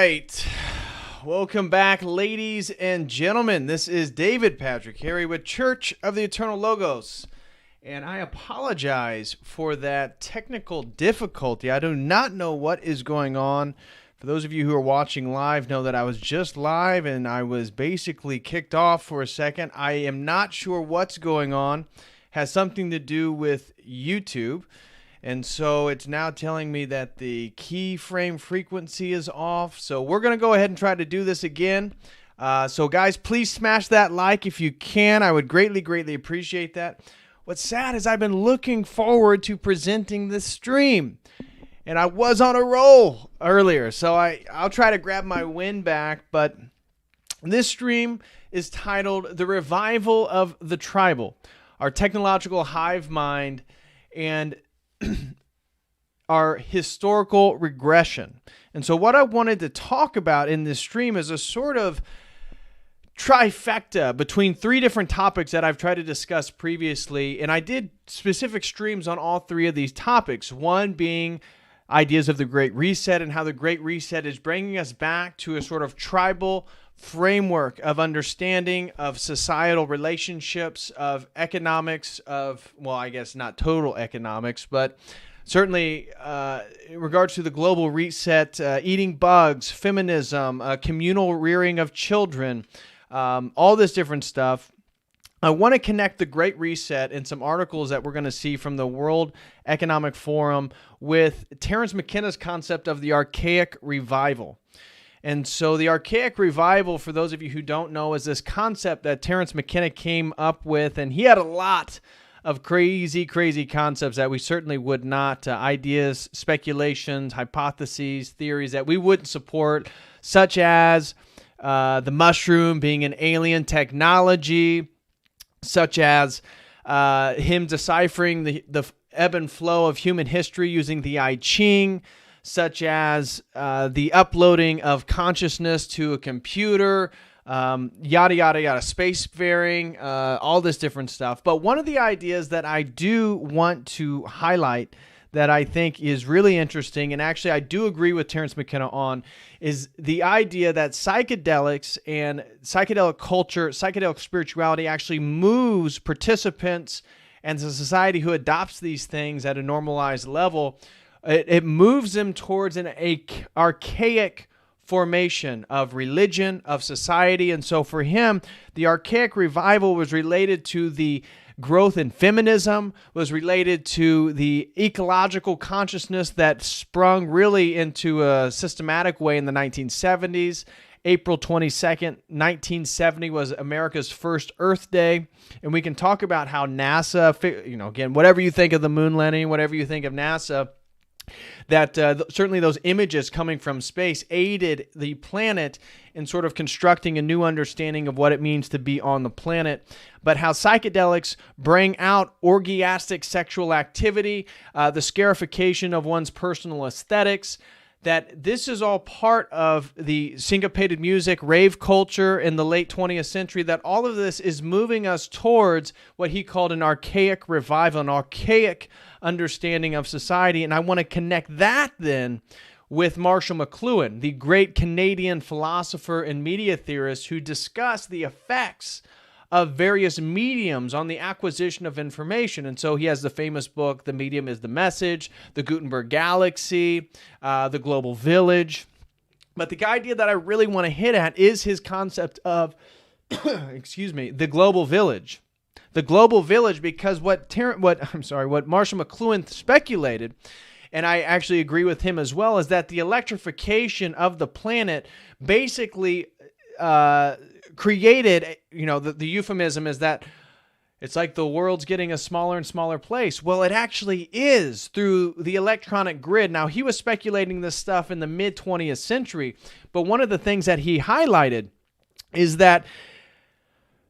right. Welcome back, ladies and gentlemen. This is David Patrick Harry with Church of the Eternal Logos. And I apologize for that technical difficulty. I do not know what is going on. For those of you who are watching live, know that I was just live and I was basically kicked off for a second. I am not sure what's going on. It has something to do with YouTube. And so it's now telling me that the keyframe frequency is off. So we're going to go ahead and try to do this again. So guys, please smash that like if you can. I would greatly appreciate that. What's sad is I've been looking forward to presenting this stream. And I was on a roll earlier. So I'll try to grab my win back. But this stream is titled The Revival of the Tribal, our technological hive mind, and our historical regression. And so what I wanted to talk about in this stream is a sort of trifecta between three different topics that I've tried to discuss previously. And I did specific streams on all three of these topics. One being ideas of the Great Reset and how the Great Reset is bringing us back to a sort of tribal framework of understanding of societal relationships, of economics, of, well, I guess not total economics, but certainly in regards to the global reset, eating bugs, feminism, communal rearing of children, all this different stuff. I want to connect the Great Reset and some articles that we're going to see from the World Economic Forum with Terence McKenna's concept of the archaic revival. And so the archaic revival, for those of you who don't know, is this concept that Terence McKenna came up with, and he had a lot of crazy concepts that we certainly would not, ideas, speculations, hypotheses, theories that we wouldn't support, such as the mushroom being an alien technology, such as him deciphering the ebb and flow of human history using the I Ching, such as the uploading of consciousness to a computer, yada, spacefaring, all this different stuff. But one of the ideas that I do want to highlight that I think is really interesting, and actually I do agree with Terence McKenna on, is the idea that psychedelics and psychedelic culture, psychedelic spirituality actually moves participants and the society who adopts these things at a normalized level. It moves them towards an archaic formation of religion, of society. And so for him, the archaic revival was related to the growth in feminism, was related to the ecological consciousness that sprung really into a systematic way in the 1970s. April 22nd, 1970 was America's first Earth Day. And we can talk about how NASA, again, whatever you think of the moon landing, whatever you think of NASA, that certainly those images coming from space aided the planet in sort of constructing a new understanding of what it means to be on the planet, but how psychedelics bring out orgiastic sexual activity, the scarification of one's personal aesthetics, that this is all part of the syncopated music, rave culture in the late 20th century, that all of this is moving us towards what he called an archaic revival, an archaic understanding of society. And I want to connect that then with Marshall McLuhan, the great Canadian philosopher and media theorist who discussed the effects of various mediums on the acquisition of information. And so he has the famous book, The Medium is the Message, The Gutenberg Galaxy, The Global Village. But the idea that I really want to hit at is his concept of, the global village. The global village, because what Marshall McLuhan speculated, and I actually agree with him as well, is that the electrification of the planet basically created, the euphemism is that it's like the world's getting a smaller and smaller place. Well, it actually is through the electronic grid. Now, he was speculating this stuff in the mid-20th century, but one of the things that he highlighted is that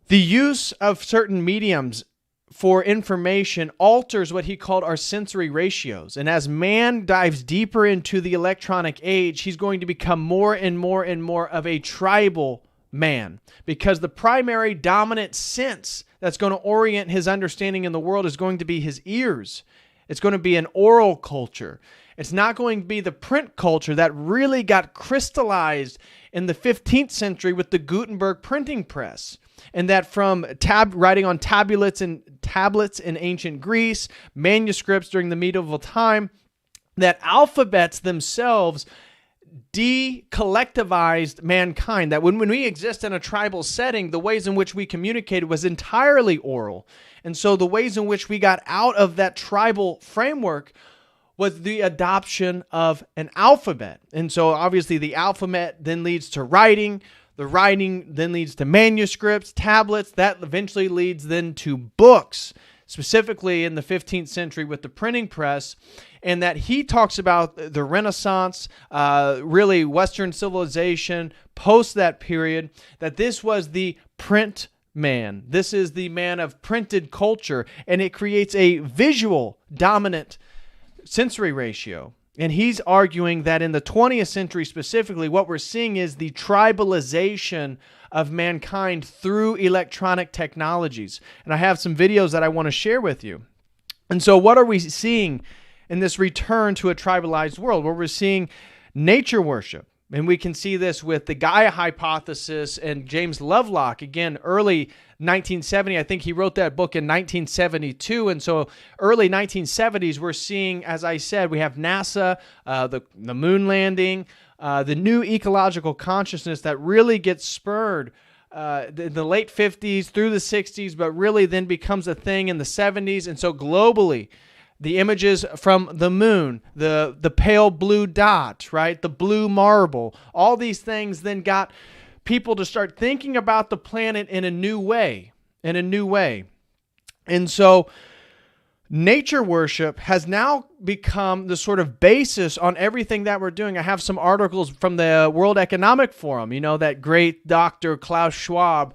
the use of certain mediums for information alters what he called our sensory ratios. And as man dives deeper into the electronic age, he's going to become more and more of a tribal man, because the primary dominant sense that's going to orient his understanding in the world is going to be his ears. It's going to be an oral culture. It's not going to be the print culture that really got crystallized in the 15th century with the Gutenberg printing press. And that from writing on tablets in ancient Greece, manuscripts during the medieval time, that alphabets themselves de-collectivized mankind. That when we exist in a tribal setting, the ways in which we communicated was entirely oral. And so the ways in which we got out of that tribal framework was the adoption of an alphabet. And so obviously the alphabet then leads to writing. The writing then leads to manuscripts, tablets. That eventually leads then to books, specifically in the 15th century with the printing press. And that he talks about the Renaissance, really Western civilization, post that period, that this was the print man. This is the man of printed culture, and it creates a visual dominant sensory ratio. And he's arguing that in the 20th century specifically, what we're seeing is the tribalization of mankind through electronic technologies. And I have some videos that I want to share with you. And so what are we seeing in this return to a tribalized world, where we're seeing nature worship? And we can see this with the Gaia hypothesis and James Lovelock, again, early 1970. I think he wrote that book in 1972. And so early 1970s, we're seeing, as I said, we have NASA, the moon landing, the new ecological consciousness that really gets spurred in the late 50s through the 60s, but really then becomes a thing in the 70s. And so globally, the images from the moon, the pale blue dot, right? The blue marble, all these things then got people to start thinking about the planet in a new way, And so nature worship has now become the sort of basis on everything that we're doing. I have some articles from the World Economic Forum, that great Dr. Klaus Schwab,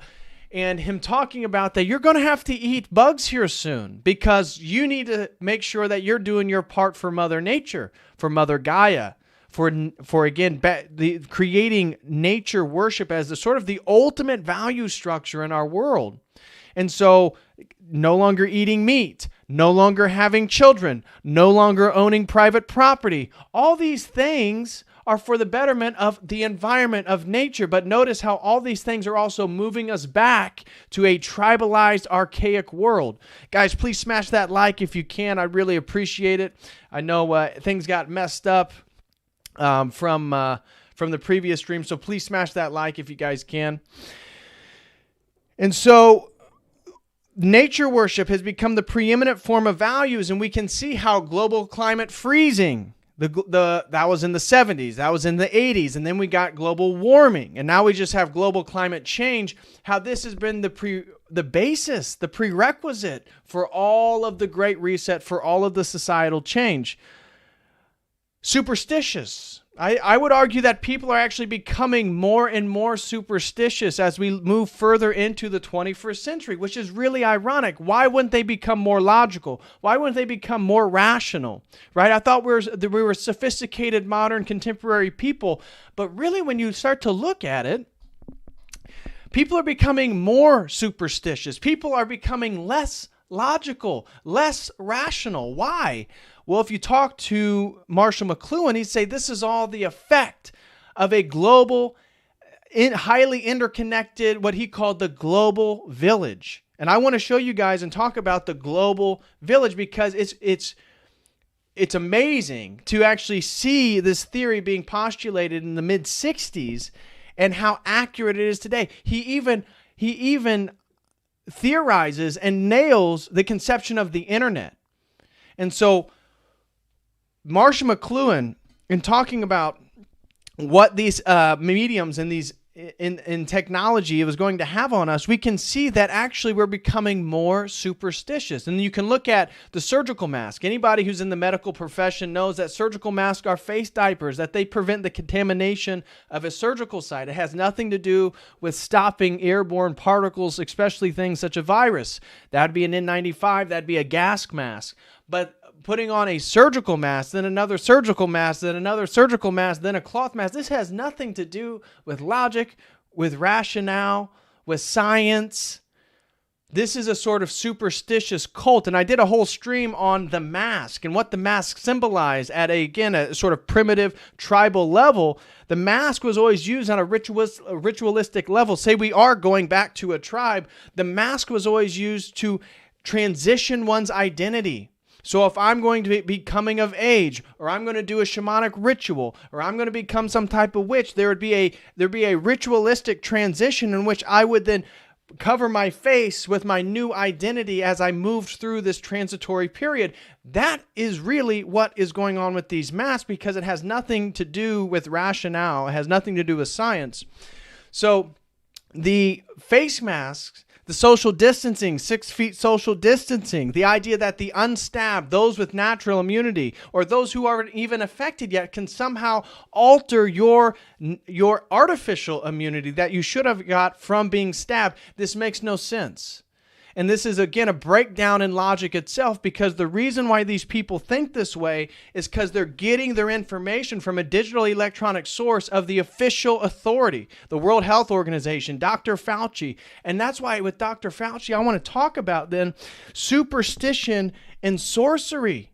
and him talking about that you're going to have to eat bugs here soon because you need to make sure that you're doing your part for Mother Nature, for Mother Gaia, for again, creating nature worship as the sort of the ultimate value structure in our world. And so no longer eating meat, no longer having children, no longer owning private property. All these things are for the betterment of the environment, of nature. But notice how all these things are also moving us back to a tribalized, archaic world. Guys, please smash that like if you can. I really appreciate it. I know things got messed up from the previous stream, so please smash that like if you guys can. And so nature worship has become the preeminent form of values, and we can see how global climate freezing, that was in the 70s, that was in the 80s, and then we got global warming, and now we just have global climate change, how this has been the basis, the prerequisite for all of the Great Reset, for all of the societal change. Superstitious. I would argue that people are actually becoming more and more superstitious as we move further into the 21st century, which is really ironic. Why wouldn't they become more logical? Why wouldn't they become more rational? Right? I thought we were sophisticated, modern, contemporary people, but really when you start to look at it, people are becoming more superstitious. People are becoming less logical, less rational. Why? Well, if you talk to Marshall McLuhan, he'd say this is all the effect of a global, highly interconnected, what he called the global village. And I want to show you guys and talk about the global village because it's amazing to actually see this theory being postulated in the mid-60s and how accurate it is today. He even theorizes and nails the conception of the internet. And so Marshall McLuhan, in talking about what these mediums and these in technology it was going to have on us, we can see that actually we're becoming more superstitious. And you can look at the surgical mask. Anybody who's in the medical profession knows that surgical masks are face diapers, that they prevent the contamination of a surgical site. It has nothing to do with stopping airborne particles, especially things such as virus. That'd be an N95, that'd be a gas mask. But putting on a surgical mask, then another surgical mask, then another surgical mask, then a cloth mask. This has nothing to do with logic, with rationale, with science. This is a sort of superstitious cult, and I did a whole stream on the mask and what the mask symbolized at a sort of primitive tribal level. The mask was always used on a ritualistic level. Say we are going back to a tribe, the mask was always used to transition one's identity. So if I'm going to be coming of age, or I'm going to do a shamanic ritual, or I'm going to become some type of witch, there'd be a ritualistic transition in which I would then cover my face with my new identity as I moved through this transitory period. That is really what is going on with these masks, because it has nothing to do with rationale. It has nothing to do with science. So the face masks, the social distancing, 6 feet social distancing, the idea that the unstabbed, those with natural immunity, or those who aren't even affected yet, can somehow alter your artificial immunity that you should have got from being stabbed. This makes no sense. And this is, again, a breakdown in logic itself, because the reason why these people think this way is because they're getting their information from a digital electronic source of the official authority, the World Health Organization, Dr. Fauci. And that's why with Dr. Fauci, I want to talk about then superstition and sorcery.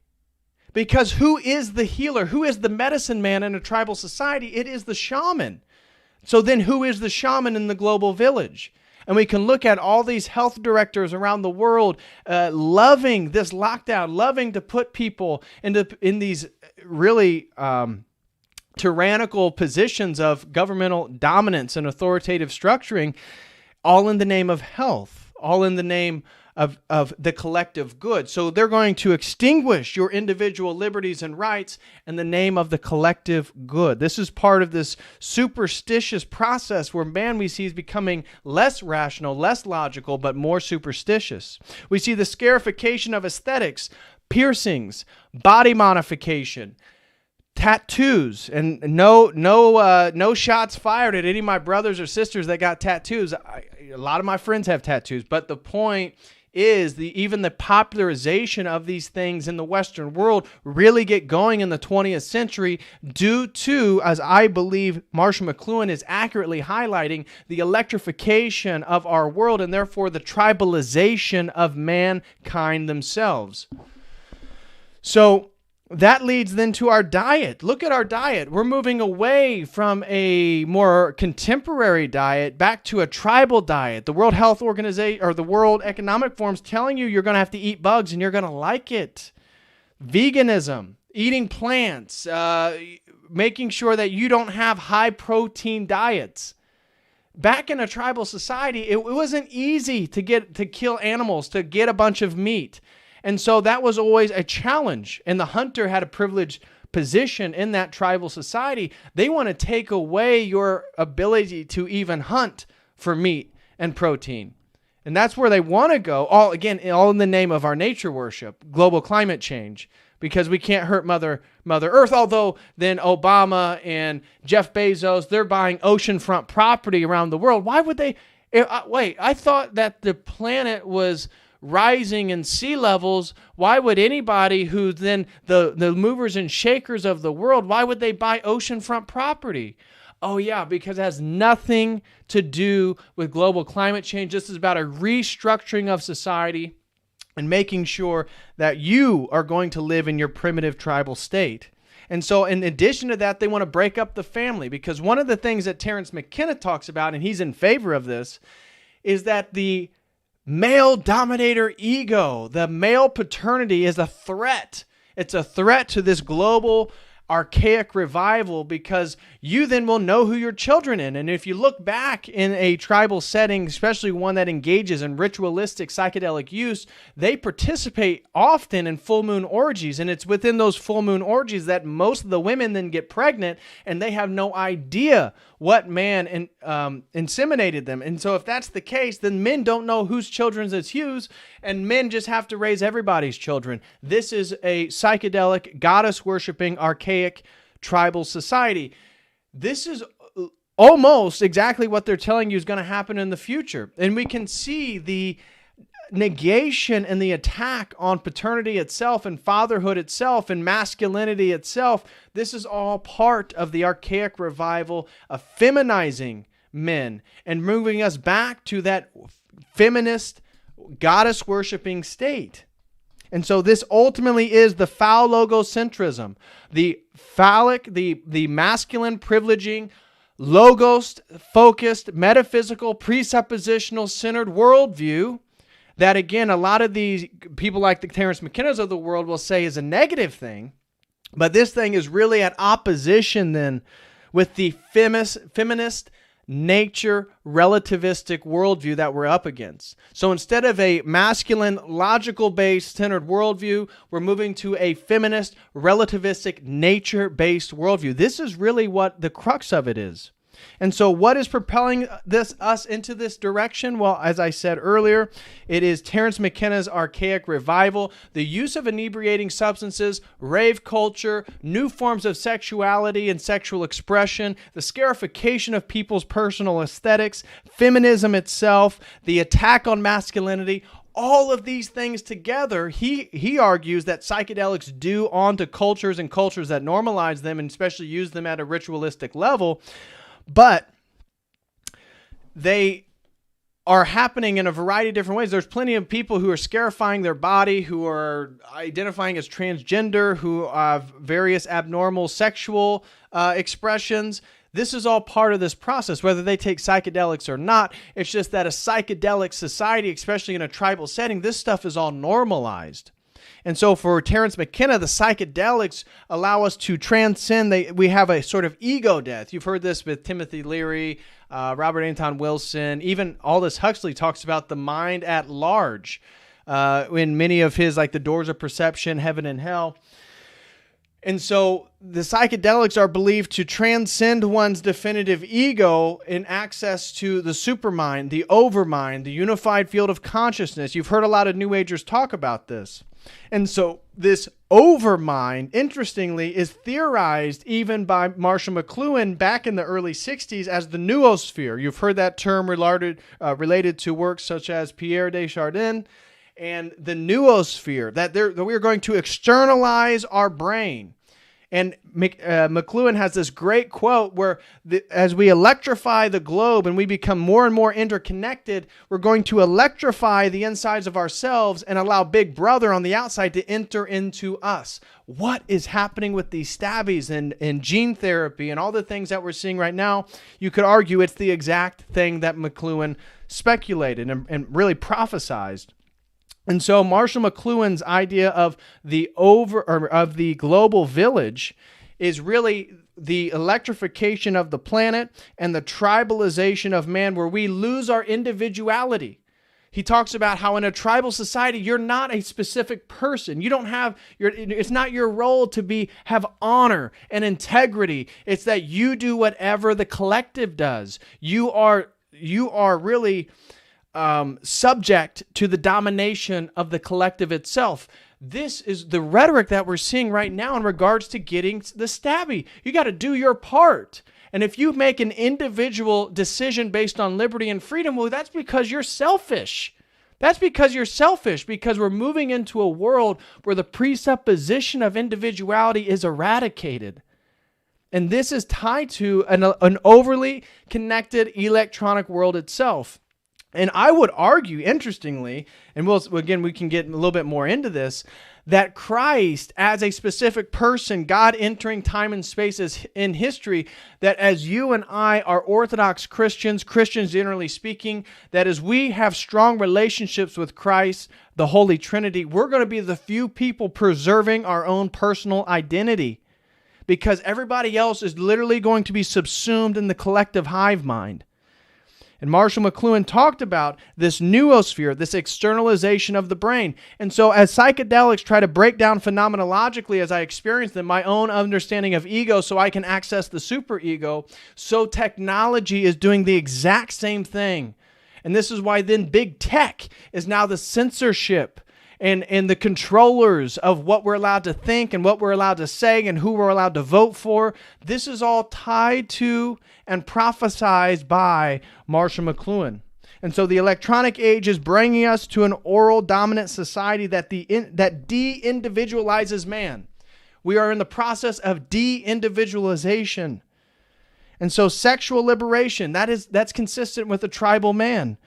Because who is the healer? Who is the medicine man in a tribal society? It is the shaman. So then who is the shaman in the global village? And we can look at all these health directors around the world loving this lockdown, loving to put people in these really tyrannical positions of governmental dominance and authoritative structuring, all in the name of health, all in the name of the collective good. So they're going to extinguish your individual liberties and rights in the name of the collective good. This is part of this superstitious process where man, we see, is becoming less rational, less logical, but more superstitious. We see the scarification of aesthetics, piercings, body modification, tattoos, and no shots fired at any of my brothers or sisters that got tattoos. A lot of my friends have tattoos, but the point is even the popularization of these things in the Western world really get going in the 20th century due to, as I believe Marshall McLuhan is accurately highlighting, the electrification of our world and therefore the tribalization of mankind themselves. So that leads then to our diet. Look at our diet. We're moving away from a more contemporary diet back to a tribal diet. The World Health Organization or the World Economic Forum's telling you you're going to have to eat bugs and you're going to like it. Veganism, eating plants, making sure that you don't have high protein diets. Back in a tribal society, it wasn't easy to kill animals, to get a bunch of meat. And so that was always a challenge. And the hunter had a privileged position in that tribal society. They want to take away your ability to even hunt for meat and protein. And that's where they want to go, all in the name of our nature worship, global climate change, because we can't hurt Mother Earth. Although then Obama and Jeff Bezos, they're buying oceanfront property around the world. Why would they? Wait, I thought that the planet was rising in sea levels. Why would anybody who then the movers and shakers of the world, why would they buy oceanfront property? Oh yeah, because it has nothing to do with global climate change. This is about a restructuring of society and making sure that you are going to live in your primitive tribal state. And so in addition to that, they want to break up the family, because one of the things that Terence McKenna talks about, and he's in favor of this, is that the male dominator ego, the male paternity, is a threat. It's a threat to this global archaic revival, because you then will know who your children in. And if you look back in a tribal setting, especially one that engages in ritualistic psychedelic use, they participate often in full moon orgies. And it's within those full moon orgies that most of the women then get pregnant, and they have no idea what man inseminated them. And so if that's the case, then men don't know whose children is whose, and men just have to raise everybody's children. This is a psychedelic, goddess-worshiping, archaic tribal society. This is almost exactly what they're telling you is going to happen in the future. And we can see the negation and the attack on paternity itself and fatherhood itself and masculinity itself. This is all part of the archaic revival of feminizing men and moving us back to that feminist goddess worshiping state. And so this ultimately is the foul logocentrism, the phallic, the masculine privileging, logos-focused, metaphysical, presuppositional, centered worldview that, again, a lot of these people like the Terence McKenna's of the world will say is a negative thing. But this thing is really at opposition then with the feminist nature relativistic worldview that we're up against. So instead of a masculine logical based centered worldview, we're moving to a feminist relativistic nature based worldview. This is really what the crux of it is. And so what is propelling us into this direction? Well, as I said earlier, it is Terence McKenna's archaic revival, the use of inebriating substances, rave culture, new forms of sexuality and sexual expression, the scarification of people's personal aesthetics, feminism itself, the attack on masculinity. All of these things together, he argues that psychedelics do onto cultures and cultures that normalize them and especially use them at a ritualistic level. But they are happening in a variety of different ways. There's plenty of people who are scarifying their body, who are identifying as transgender, who have various abnormal sexual expressions. This is all part of this process, whether they take psychedelics or not. It's just that a psychedelic society, especially in a tribal setting, this stuff is all normalized. And so for Terence McKenna, the psychedelics allow us to transcend. We have a sort of ego death. You've heard this with Timothy Leary, Robert Anton Wilson, even Aldous Huxley talks about the mind at large in many of his, like The Doors of Perception, Heaven and Hell. And so the psychedelics are believed to transcend one's definitive ego in access to the supermind, the overmind, the unified field of consciousness. You've heard a lot of New Agers talk about this. And so this overmind, interestingly, is theorized even by Marshall McLuhan back in the early 60s as the noosphere. You've heard that term related to works such as Pierre Desjardins and the noosphere, that we're going to externalize our brain. And McLuhan has this great quote where as we electrify the globe and we become more and more interconnected, we're going to electrify the insides of ourselves and allow Big Brother on the outside to enter into us. What is happening with these stabbies and gene therapy and all the things that we're seeing right now? You could argue it's the exact thing that McLuhan speculated and really prophesized. And so Marshall McLuhan's idea of the global village is really the electrification of the planet and the tribalization of man, where we lose our individuality. He talks about how in a tribal society, you're not a specific person. You don't have it's not your role to have honor and integrity. It's that you do whatever the collective does. You are really subject to the domination of the collective itself. This is the rhetoric that we're seeing right now in regards to getting the stabby. You got to do your part. And if you make an individual decision based on liberty and freedom, well, that's because you're selfish. Because we're moving into a world where the presupposition of individuality is eradicated. And this is tied to an overly connected electronic world itself. And I would argue, interestingly, and we can get a little bit more into this, that Christ, as a specific person, God entering time and space in history, that as you and I are Orthodox Christians generally speaking, that as we have strong relationships with Christ, the Holy Trinity, we're going to be the few people preserving our own personal identity, because everybody else is literally going to be subsumed in the collective hive mind. And Marshall McLuhan talked about this noosphere, this externalization of the brain. And so as psychedelics try to break down phenomenologically as I experience them, my own understanding of ego so I can access the superego, so technology is doing the exact same thing. And this is why then big tech is now the censorship and the controllers of what we're allowed to think and what we're allowed to say and who we're allowed to vote for. This is all tied to and prophesied by Marshall McLuhan. And so the electronic age is bringing us to an oral dominant society that de-individualizes man. We are in the process of de-individualization. And so sexual liberation, that's consistent with the tribal man.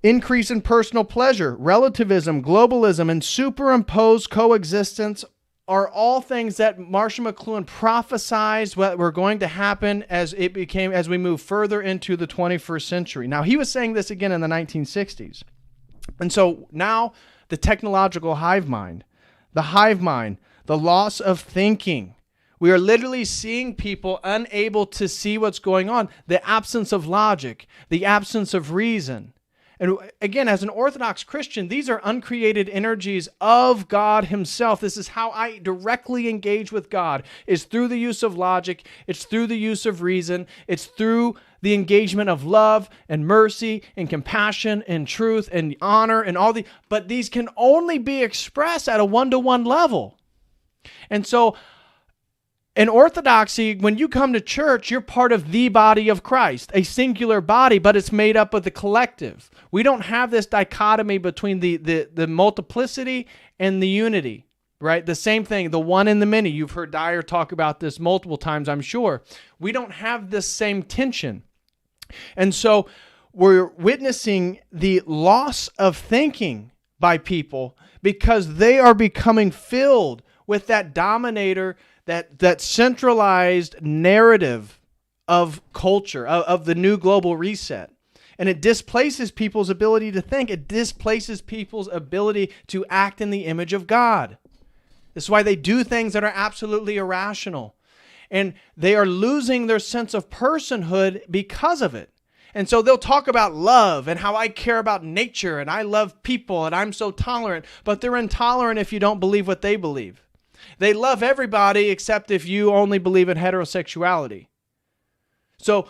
increase in personal pleasure, relativism, globalism, and superimposed coexistence are all things that Marshall McLuhan prophesized what were going to happen as we move further into the 21st century. Now, he was saying this again in the 1960s. And so now the technological hive mind, the loss of thinking. We are literally seeing people unable to see what's going on, the absence of logic, the absence of reason. And again, as an Orthodox Christian, these are uncreated energies of God himself. This is how I directly engage with God, is through the use of logic. It's through the use of reason. It's through the engagement of love and mercy and compassion and truth and honor and all but these can only be expressed at a one-to-one level. And so in Orthodoxy, when you come to church, you're part of the body of Christ, a singular body, but it's made up of the collective. We don't have this dichotomy between the multiplicity and the unity, right? The same thing, the one and the many. You've heard Dyer talk about this multiple times, I'm sure. We don't have this same tension. And so we're witnessing the loss of thinking by people because they are becoming filled with that dominator, that centralized narrative of culture, of the new global reset. And it displaces people's ability to think. It displaces people's ability to act in the image of God. This is why they do things that are absolutely irrational. And they are losing their sense of personhood because of it. And so they'll talk about love and how I care about nature and I love people and I'm so tolerant, but they're intolerant if you don't believe what they believe. They love everybody except if you only believe in heterosexuality. So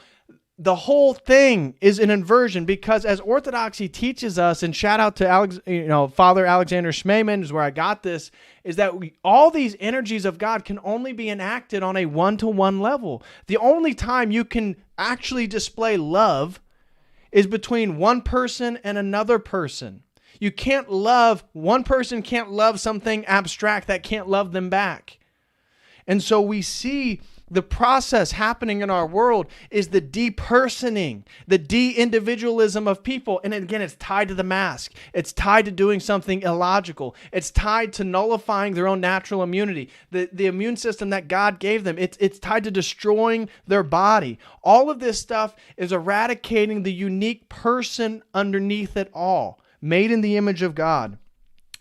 the whole thing is an inversion because as Orthodoxy teaches us, and shout out to Father Alexander Schmemann is where I got this, is that all these energies of God can only be enacted on a one-to-one level. The only time you can actually display love is between one person and another person. You can't love, one person can't love something abstract that can't love them back. And so we see the process happening in our world is the depersoning, the de-individualism of people. And again, it's tied to the mask. It's tied to doing something illogical. It's tied to nullifying their own natural immunity. The immune system that God gave them, it's tied to destroying their body. All of this stuff is eradicating the unique person underneath it all, made in the image of God.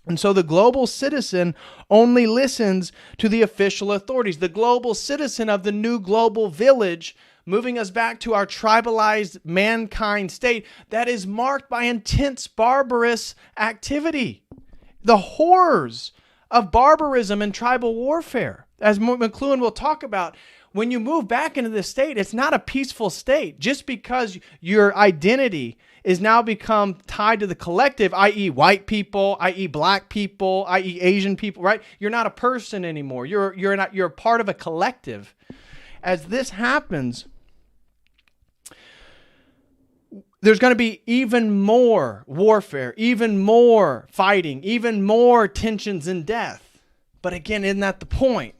And so the global citizen only listens to the official authorities. The global citizen of the new global village, moving us back to our tribalized mankind state that is marked by intense barbarous activity. The horrors of barbarism and tribal warfare. As McLuhan will talk about, when you move back into this state, it's not a peaceful state. Just because your identity is now become tied to the collective, i.e. white people, i.e. black people, i.e. Asian people, right? You're not a person anymore. You're a part of a collective. As this happens, there's going to be even more warfare, even more fighting, even more tensions and death. But again, isn't that the point?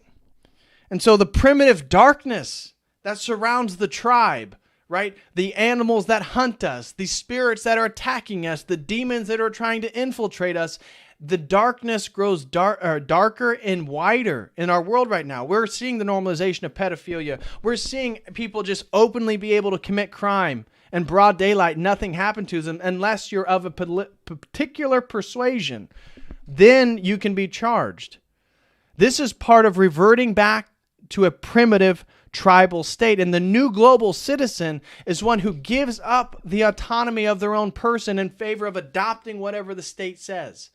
And so the primitive darkness that surrounds the tribe, right? The animals that hunt us, the spirits that are attacking us, the demons that are trying to infiltrate us, the darkness grows darker and wider in our world right now. We're seeing the normalization of pedophilia. We're seeing people just openly be able to commit crime in broad daylight. Nothing happened to them unless you're of a particular persuasion. Then you can be charged. This is part of reverting back to a primitive tribal state. And the new global citizen is one who gives up the autonomy of their own person in favor of adopting whatever the state says.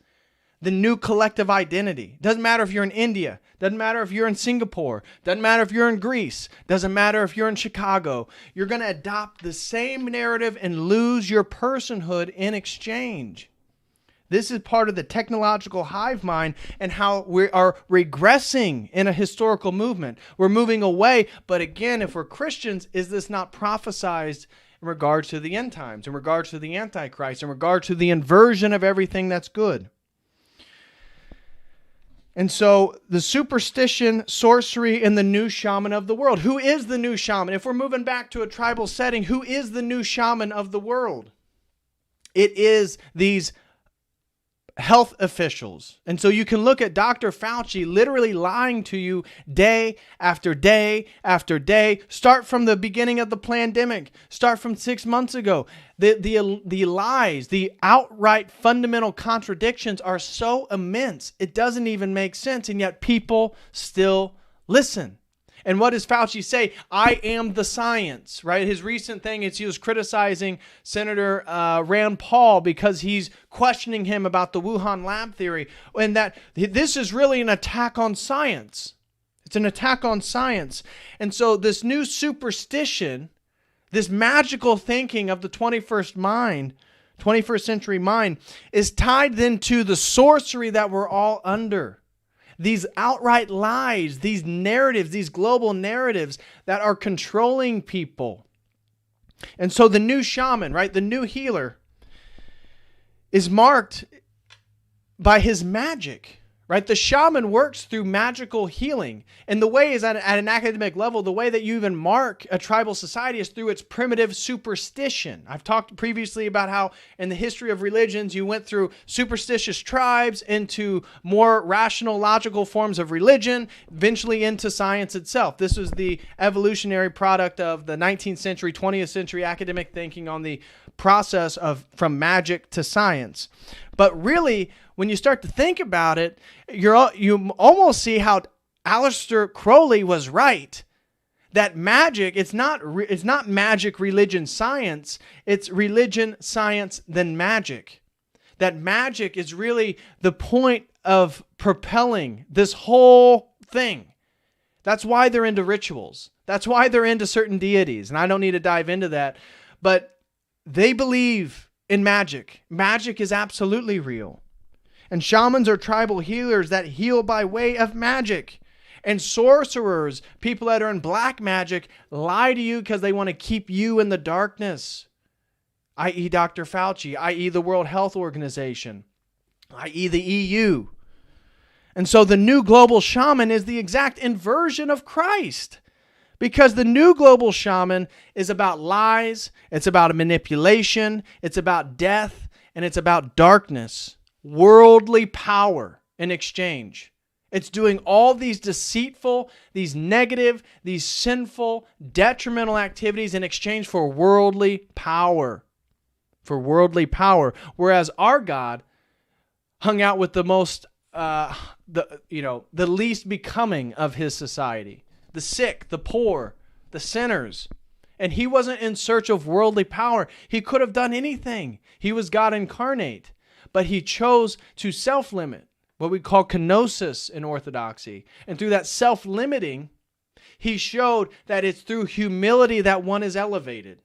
The new collective identity. Doesn't matter if you're in India. Doesn't matter if you're in Singapore. Doesn't matter if you're in Greece. Doesn't matter if you're in Chicago. You're going to adopt the same narrative and lose your personhood in exchange. This is part of the technological hive mind and how we are regressing in a historical movement. We're moving away. But again, if we're Christians, is this not prophesized in regards to the end times, in regards to the Antichrist, in regards to the inversion of everything that's good? And so the superstition, sorcery, and the new shaman of the world. Who is the new shaman? If we're moving back to a tribal setting, who is the new shaman of the world? It is these health officials. And so you can look at Dr. Fauci literally lying to you day after day after day. Start from the beginning of the pandemic. Start from 6 months ago. The lies, the outright fundamental contradictions are so immense. It doesn't even make sense. And yet people still listen. And what does Fauci say? I am the science, right? His recent thing is he was criticizing Senator Rand Paul because he's questioning him about the Wuhan lab theory, and that this is really an attack on science. It's an attack on science. And so this new superstition, this magical thinking of the 21st century mind, is tied then to the sorcery that we're all under. These outright lies, these narratives, these global narratives that are controlling people. And so the new shaman, right, the new healer, is marked by his magic, right? The shaman works through magical healing. And the way is at an academic level, the way that you even mark a tribal society is through its primitive superstition. I've talked previously about how in the history of religions, you went through superstitious tribes into more rational, logical forms of religion, eventually into science itself. This was the evolutionary product of the 19th century, 20th century academic thinking on the process of from magic to science. But really, when you start to think about it, you almost see how Aleister Crowley was right. That magic, it's not magic, religion, science. It's religion, science, then magic. That magic is really the point of propelling this whole thing. That's why they're into rituals. That's why they're into certain deities. And I don't need to dive into that. But they believe in magic. Magic is absolutely real. And shamans are tribal healers that heal by way of magic. And sorcerers, people that are in black magic, lie to you because they want to keep you in the darkness. I.e. Dr. Fauci, i.e. the World Health Organization, i.e. the EU. And so the new global shaman is the exact inversion of Christ. Because the new global shaman is about lies, it's about manipulation, it's about death, and it's about darkness. Worldly power in exchange. It's doing all these deceitful, these negative, these sinful, detrimental activities in exchange for worldly power. For worldly power. Whereas our God hung out with the most, the least becoming of his society. The sick, the poor, the sinners. And he wasn't in search of worldly power. He could have done anything. He was God incarnate. But he chose to self-limit, what we call kenosis in Orthodoxy. And through that self-limiting, he showed that it's through humility that one is elevated.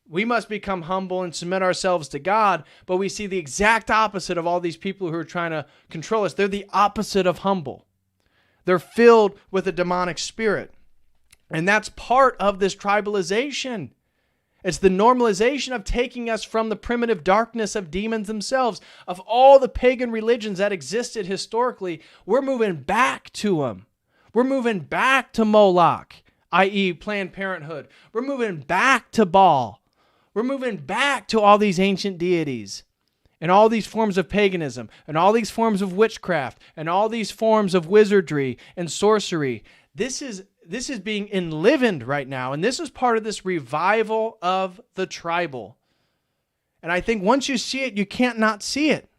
We must become humble and submit ourselves to God, but we see the exact opposite of all these people who are trying to control us. They're the opposite of humble. They're filled with a demonic spirit. And that's part of this tribalization. It's the normalization of taking us from the primitive darkness of demons themselves, of all the pagan religions that existed historically. We're moving back to them. We're moving back to Moloch, i.e. Planned Parenthood. We're moving back to Baal. We're moving back to all these ancient deities and all these forms of paganism and all these forms of witchcraft and all these forms of wizardry and sorcery. This is being enlivened right now, and this is part of this revival of the tribal. And I think once you see it, you can't not see it.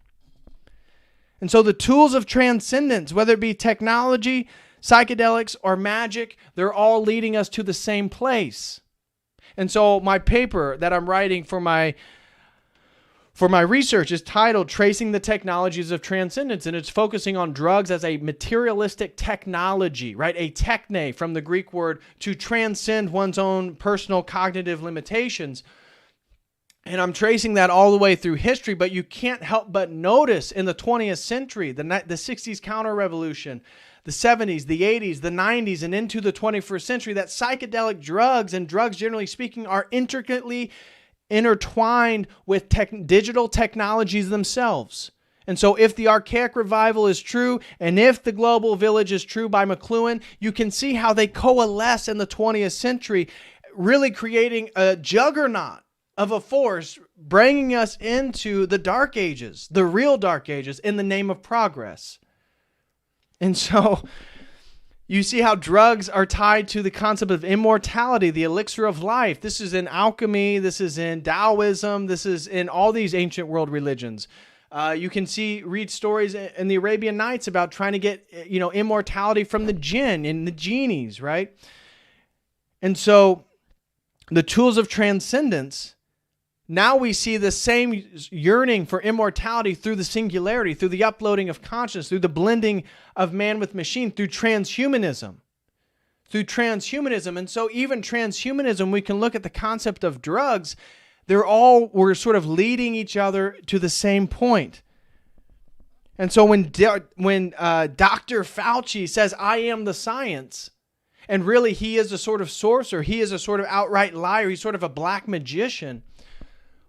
And so the tools of transcendence, whether it be technology, psychedelics, or magic, they're all leading us to the same place. And so my paper that I'm writing for my research is titled Tracing the Technologies of Transcendence, and it's focusing on drugs as a materialistic technology, right? A techne from the Greek word to transcend one's own personal cognitive limitations. And I'm tracing that all the way through history, but you can't help but notice in the 20th century, the 60s counter-revolution, the 70s, the 80s, the 90s, and into the 21st century, that psychedelic drugs and drugs generally speaking are intricately intertwined with digital technologies themselves. And so if the archaic revival is true, and if the global village is true by McLuhan, you can see how they coalesce in the 20th century, really creating a juggernaut of a force bringing us into the dark ages, the real dark ages, in the name of progress. And so you see how drugs are tied to the concept of immortality, the elixir of life. This is in alchemy. This is in Taoism. This is in all these ancient world religions. You can read stories in the Arabian Nights about trying to get, immortality from the jinn and the genies, right? And so the tools of transcendence, now we see the same yearning for immortality through the singularity, through the uploading of consciousness, through the blending of man with machine, through transhumanism. And so even transhumanism, we can look at the concept of drugs. We're sort of leading each other to the same point. And so when Dr. Fauci says, I am the science, and really he is a sort of sorcerer, he is a sort of outright liar, he's sort of a black magician,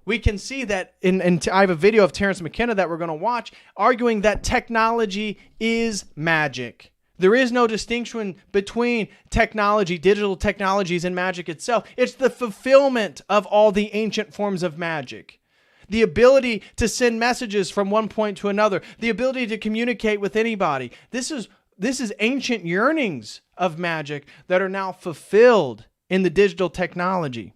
we can see that, and I have a video of Terence McKenna that we're going to watch, arguing that technology is magic. There is no distinction between technology, digital technologies, and magic itself. It's the fulfillment of all the ancient forms of magic. The ability to send messages from one point to another. The ability to communicate with anybody. This is ancient yearnings of magic that are now fulfilled in the digital technology.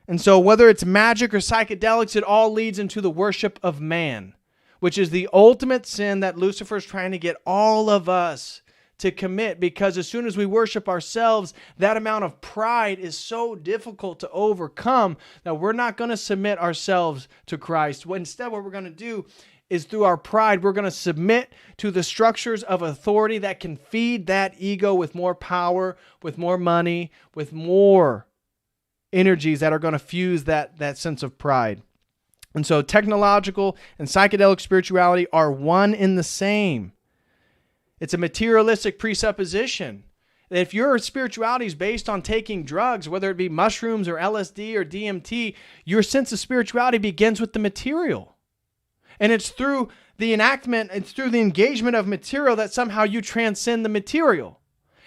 And so whether it's magic or psychedelics, it all leads into the worship of man, which is the ultimate sin that Lucifer is trying to get all of us to commit, because as soon as we worship ourselves, that amount of pride is so difficult to overcome that we're not going to submit ourselves to Christ. Instead, what we're going to do is through our pride, we're going to submit to the structures of authority that can feed that ego with more power, with more money, with more energies that are going to fuse that sense of pride. And so technological and psychedelic spirituality are one in the same. It's a materialistic presupposition. If your spirituality is based on taking drugs, whether it be mushrooms or LSD or DMT, your sense of spirituality begins with the material. And it's through the enactment, it's through the engagement of material that somehow you transcend the material.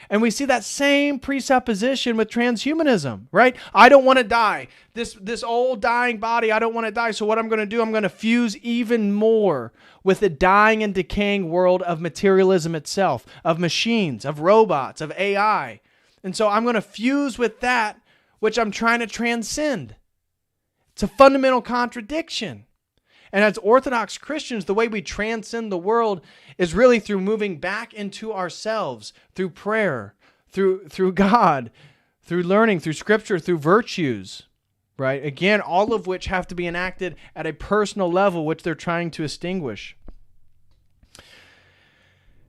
And we see that same presupposition with transhumanism, right? I don't want to die. This old dying body, I don't want to die. So what I'm going to do, I'm going to fuse even more with the dying and decaying world of materialism itself, of machines, of robots, of AI. And so I'm going to fuse with that which I'm trying to transcend. It's a fundamental contradiction. And as Orthodox Christians, the way we transcend the world is really through moving back into ourselves, through prayer, through God, through learning, through scripture, through virtues, right? Again, all of which have to be enacted at a personal level, which they're trying to extinguish.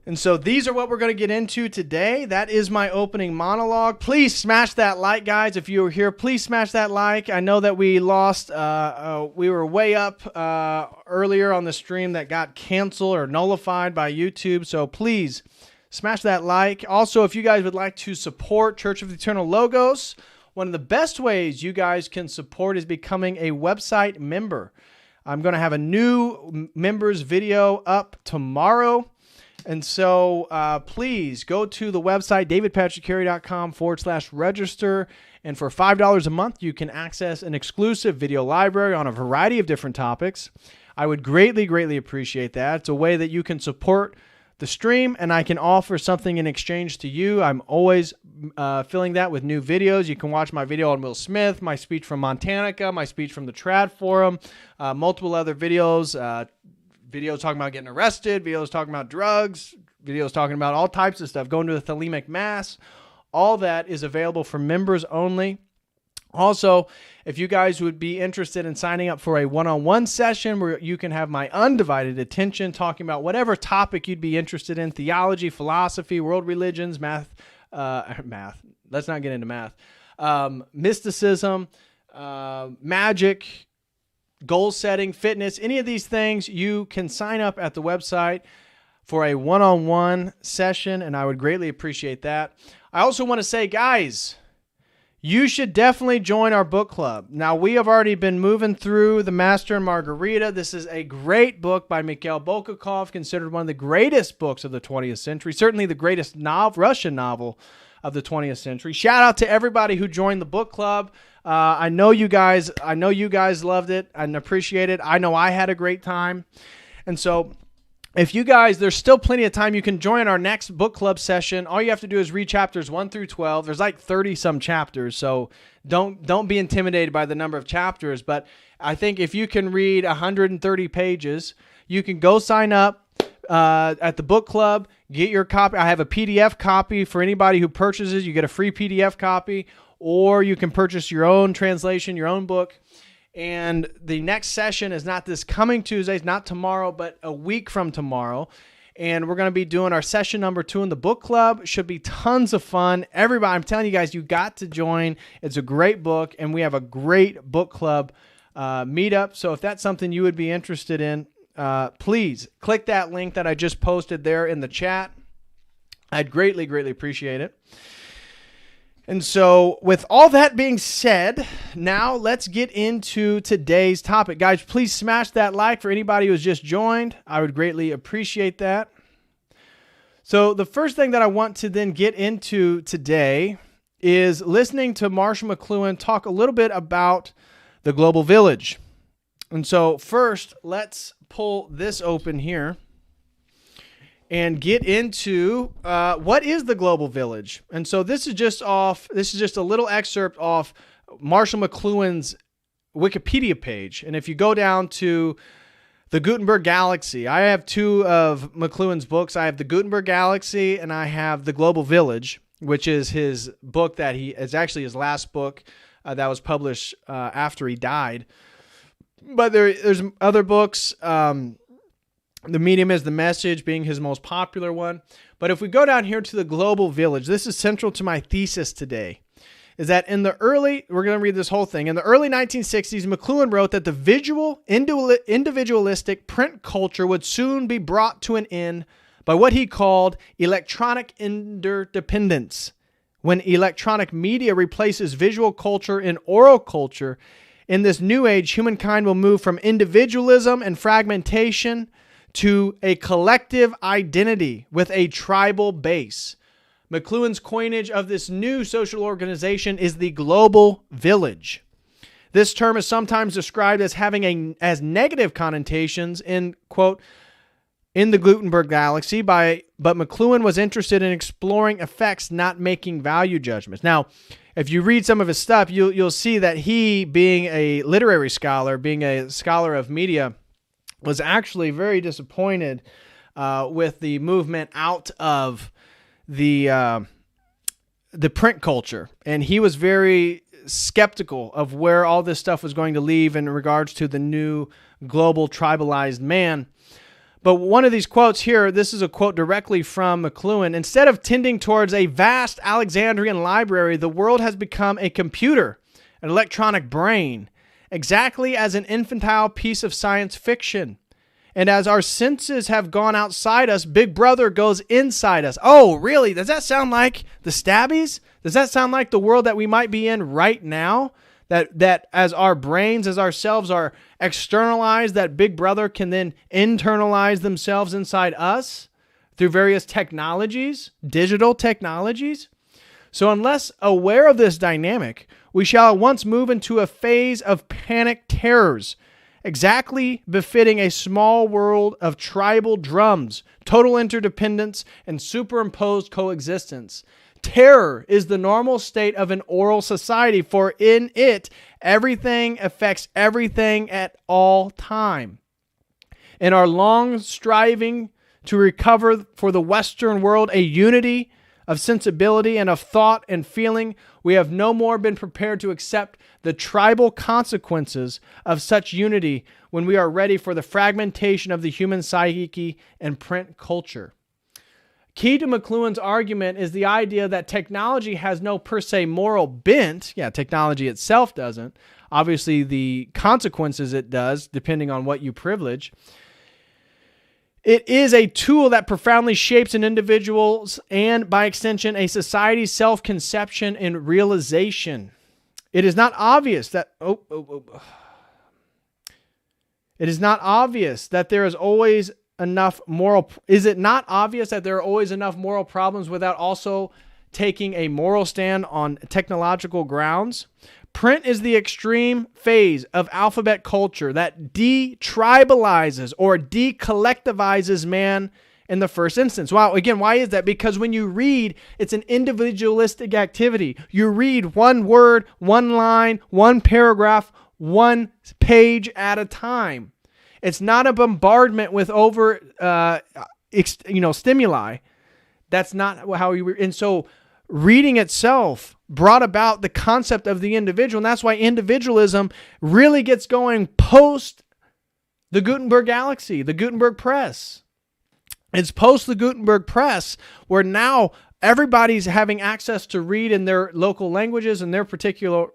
And so these are what we're going to get into today. That is my opening monologue. Please smash that like, guys. If you were here, please smash that like. I know that we lost, we were way up earlier on the stream that got canceled or nullified by YouTube. So please smash that like. Also, if you guys would like to support Church of the Eternal Logos, one of the best ways you guys can support is becoming a website member. I'm going to have a new members video up tomorrow. And so please go to the website, davidpatrickcarey.com/register. And for $5 a month, you can access an exclusive video library on a variety of different topics. I would greatly, greatly appreciate that. It's a way that you can support the stream, and I can offer something in exchange to you. I'm always filling that with new videos. You can watch my video on Will Smith, my speech from Montanica, my speech from the Trad Forum, multiple other videos, videos talking about getting arrested, videos talking about drugs, videos talking about all types of stuff, going to the Thelemic Mass. All that is available for members only. Also, if you guys would be interested in signing up for a one-on-one session where you can have my undivided attention talking about whatever topic you'd be interested in, theology, philosophy, world religions, math, let's not get into math, mysticism, magic, goal setting, fitness, any of these things, you can sign up at the website for a one-on-one session, and I would greatly appreciate that. I also want to say, guys, you should definitely join our book club. Now, we have already been moving through The Master and Margarita. This is a great book by Mikhail Bulgakov, considered one of the greatest books of the 20th century, certainly the greatest Russian novel of the 20th century. Shout out to everybody who joined the book club. I know you guys loved it and appreciate it. I know I had a great time. And so if you guys, there's still plenty of time. You can join our next book club session. All you have to do is read chapters 1 through 12. There's like 30 some chapters. So don't be intimidated by the number of chapters. But I think if you can read 130 pages, you can go sign up at the book club, get your copy. I have a PDF copy for anybody who purchases. You get a free PDF copy, or you can purchase your own translation, your own book. And the next session is not this coming Tuesday, it's not tomorrow, but a week from tomorrow. And we're going to be doing our session number 2 in the book club. Should be tons of fun. Everybody, I'm telling you guys, you got to join. It's a great book, and we have a great book club meetup. So if that's something you would be interested in, please click that link that I just posted there in the chat. I'd greatly, greatly appreciate it. And so with all that being said, now let's get into today's topic. Guys, please smash that like for anybody who has just joined. I would greatly appreciate that. So the first thing that I want to then get into today is listening to Marshall McLuhan talk a little bit about the global village. And so first, let's pull this open here and get into what is the global village. And so this is just a little excerpt off Marshall McLuhan's Wikipedia page. And if you go down to the Gutenberg Galaxy, I have 2 of McLuhan's books. I have the Gutenberg Galaxy and I have the Global Village, which is his book that is actually his last book that was published after he died. But there's other books. The Medium is the Message being his most popular one. But if we go down here to the global village, this is central to my thesis today, is that we're going to read this whole thing. In the early 1960s, McLuhan wrote that the visual, individualistic print culture would soon be brought to an end by what he called electronic interdependence. When electronic media replaces visual culture and oral culture, in this new age, humankind will move from individualism and fragmentation to a collective identity with a tribal base. McLuhan's coinage of this new social organization is the global village. This term is sometimes described as having as negative connotations in, quote, in the Gutenberg Galaxy, but McLuhan was interested in exploring effects, not making value judgments. Now, if you read some of his stuff, you'll see that he, being a literary scholar, being a scholar of media, was actually very disappointed with the movement out of the print culture. And he was very skeptical of where all this stuff was going to lead in regards to the new global tribalized man. But one of these quotes here, this is a quote directly from McLuhan. Instead of tending towards a vast Alexandrian library, the world has become a computer, an electronic brain, exactly as an infantile piece of science fiction. And as our senses have gone outside us, Big Brother goes inside us. Oh, really? Does that sound like the Stabbies? Does that sound like the world that we might be in right now? That as our brains, as ourselves are externalized, that Big Brother can then internalize themselves inside us through various technologies, digital technologies? So unless aware of this dynamic, we shall at once move into a phase of panic terrors, exactly befitting a small world of tribal drums, total interdependence, and superimposed coexistence. Terror is the normal state of an oral society, for in it, everything affects everything at all time. In our long striving to recover for the Western world a unity of sensibility and of thought and feeling, we have no more been prepared to accept the tribal consequences of such unity when we are ready for the fragmentation of the human psyche and print culture. Key to McLuhan's argument is the idea that technology has no per se moral bent. Yeah, technology itself doesn't. Obviously, the consequences it does, depending on what you privilege. It is a tool that profoundly shapes an individual's and, by extension, a society's self-conception and realization. It is not obvious that It is not obvious that there is always enough moral. Is it not obvious that there are always enough moral problems without also taking a moral stand on technological grounds. Print is the extreme phase of alphabet culture that de-tribalizes or de-collectivizes man in the first instance. Wow, again, why is that? Because when you read, it's an individualistic activity. You read one word, one line, one paragraph, one page at a time. It's not a bombardment with stimuli. That's not how you. And so, reading itself brought about the concept of the individual, and that's why individualism really gets going post the Gutenberg Galaxy, the Gutenberg Press. It's post the Gutenberg Press where now everybody's having access to read in their local languages and their particular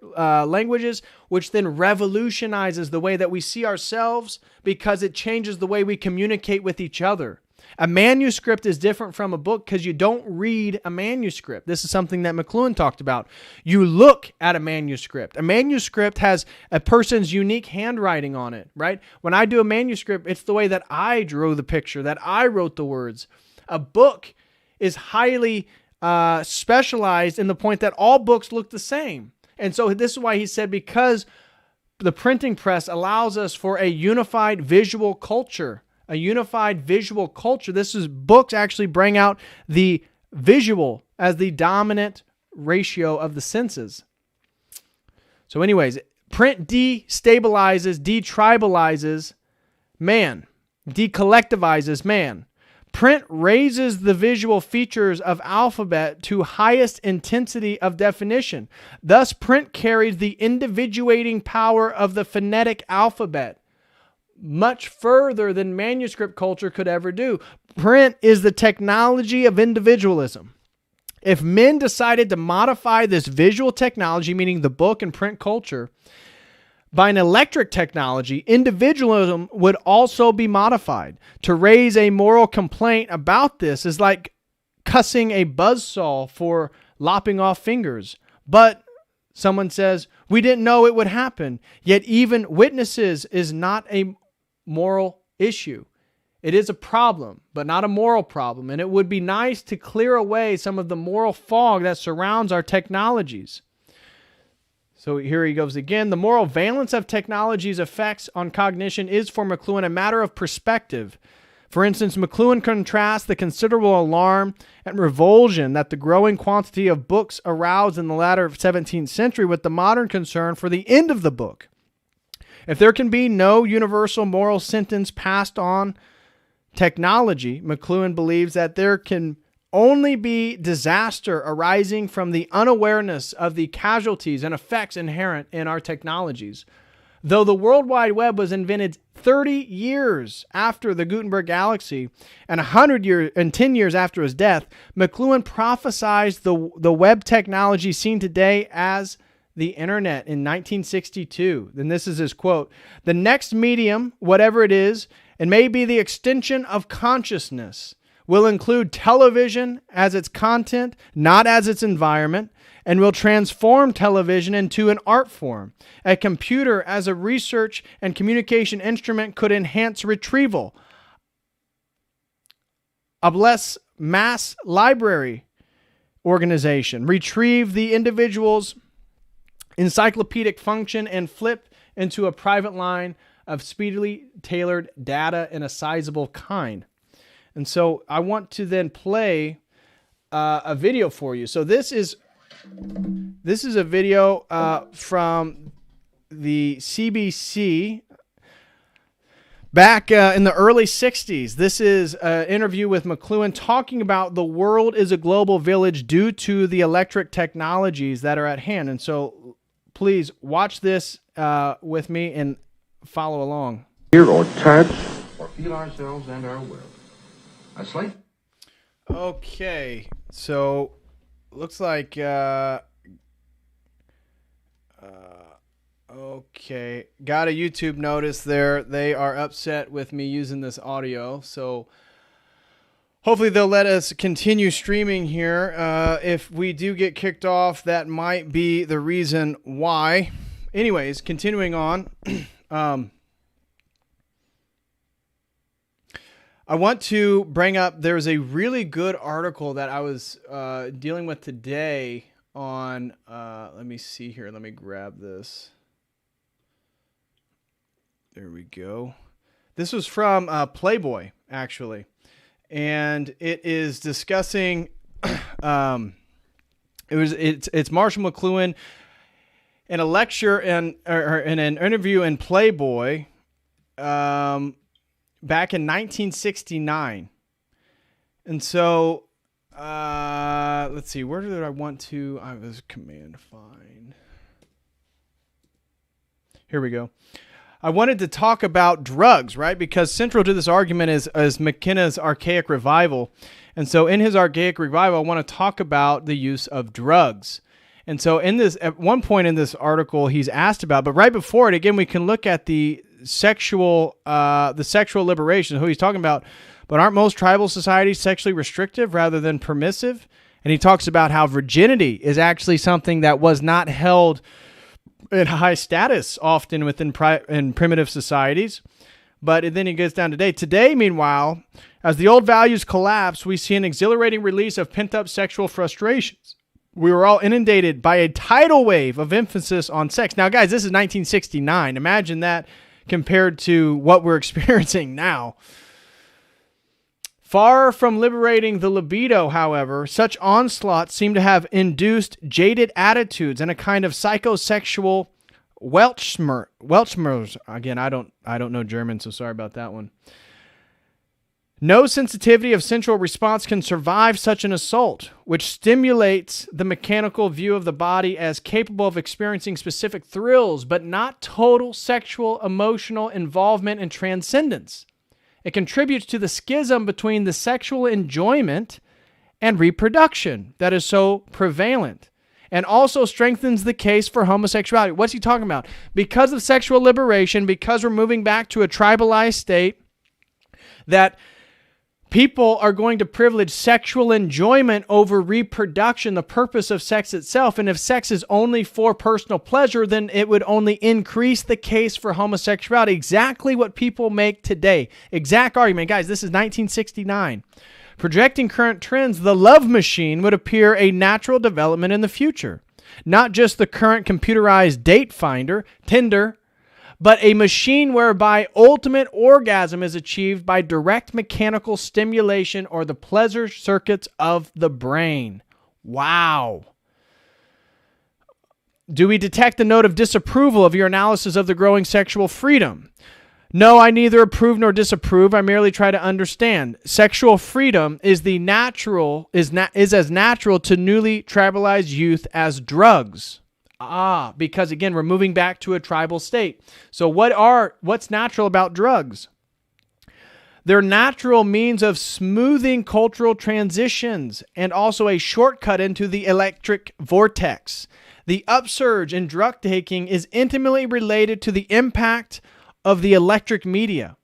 languages, which then revolutionizes the way that we see ourselves because it changes the way we communicate with each other. A manuscript is different from a book because you don't read a manuscript. This is something that McLuhan talked about. You look at a manuscript. A manuscript has a person's unique handwriting on it, right? When I do a manuscript, it's the way that I drew the picture, that I wrote the words. A book is highly specialized in the point that all books look the same. And so this is why he said, because the printing press allows us for a unified visual culture. A unified visual culture. This is books actually bring out the visual as the dominant ratio of the senses. So anyways, print destabilizes, detribalizes man, decollectivizes man. Print raises the visual features of alphabet to highest intensity of definition. Thus, print carries the individuating power of the phonetic alphabet much further than manuscript culture could ever do. Print is the technology of individualism. If men decided to modify this visual technology, meaning the book and print culture, by an electric technology, individualism would also be modified. To raise a moral complaint about this is like cussing a buzzsaw for lopping off fingers. But someone says, we didn't know it would happen. Yet even witnesses is not a moral issue. It is a problem, but not a moral problem. And it would be nice to clear away some of the moral fog that surrounds our technologies. So here he goes again. The moral valence of technology's effects on cognition is for McLuhan a matter of perspective. For instance, McLuhan contrasts the considerable alarm and revulsion that the growing quantity of books aroused in the latter 17th century with the modern concern for the end of the book. If there can be no universal moral sentence passed on technology, McLuhan believes that there can only be disaster arising from the unawareness of the casualties and effects inherent in our technologies. Though the World Wide Web was invented 30 years after the Gutenberg Galaxy and 10 years after his death, McLuhan prophesied the web technology seen today as the internet in 1962. Then this is his quote: "The next medium, whatever it is, and may be the extension of consciousness, will include television as its content, not as its environment, and will transform television into an art form. A computer as a research and communication instrument could enhance retrieval. A less mass library organization, retrieve the individual's encyclopedic function and flip into a private line of speedily tailored data in a sizable kind." And so I want to then play a video for you. So this is a video from the CBC back in the early 60s. This is an interview with McLuhan talking about the world is a global village due to the electric technologies that are at hand. And so please watch this with me and follow along. Hear or touch or feel ourselves and our world. A slate. Okay, so looks like okay, got a YouTube notice there. They are upset with me using this audio, so hopefully they'll let us continue streaming here. If we do get kicked off, that might be the reason why. Anyways, continuing on. I want to bring up, there's a really good article that I was dealing with today on, let me see here. Let me grab this. There we go. This was from Playboy, actually. And it is discussing, it's Marshall McLuhan in a lecture or in an interview in Playboy, back in 1969. And so, let's see, where did I want to, I was command find. Here we go. I wanted to talk about drugs, right? Because central to this argument is McKenna's archaic revival. And so in his archaic revival, I want to talk about the use of drugs. And so at one point in this article, he's asked about, but right before it, again, we can look at the sexual liberation, who he's talking about. But aren't most tribal societies sexually restrictive rather than permissive? And he talks about how virginity is actually something that was not held in high status often in primitive societies. But then he gets down today. Today, meanwhile, as the old values collapse, we see an exhilarating release of pent-up sexual frustrations. We were all inundated by a tidal wave of emphasis on sex. Now, guys, this is 1969. Imagine that compared to what we're experiencing now. Far from liberating the libido, however, such onslaughts seem to have induced jaded attitudes and a kind of psychosexual Weltschmerz. Again, I don't know German, so sorry about that one. No sensitivity of sensual response can survive such an assault, which stimulates the mechanical view of the body as capable of experiencing specific thrills, but not total sexual emotional involvement and transcendence. It contributes to the schism between the sexual enjoyment and reproduction that is so prevalent, and also strengthens the case for homosexuality. What's he talking about? Because of sexual liberation, because we're moving back to a tribalized state, that people are going to privilege sexual enjoyment over reproduction, the purpose of sex itself. And if sex is only for personal pleasure, then it would only increase the case for homosexuality. Exactly what people make today. Exact argument. Guys, this is 1969. Projecting current trends, the love machine would appear a natural development in the future. Not just the current computerized date finder, Tinder, but a machine whereby ultimate orgasm is achieved by direct mechanical stimulation or the pleasure circuits of the brain. Wow. Do we detect a note of disapproval of your analysis of the growing sexual freedom? No, I neither approve nor disapprove. I merely try to understand. Sexual freedom is as natural to newly tribalized youth as drugs. Because again, we're moving back to a tribal state. So what's natural about drugs? They're natural means of smoothing cultural transitions and also a shortcut into the electric vortex. The upsurge in drug taking is intimately related to the impact of the electric media.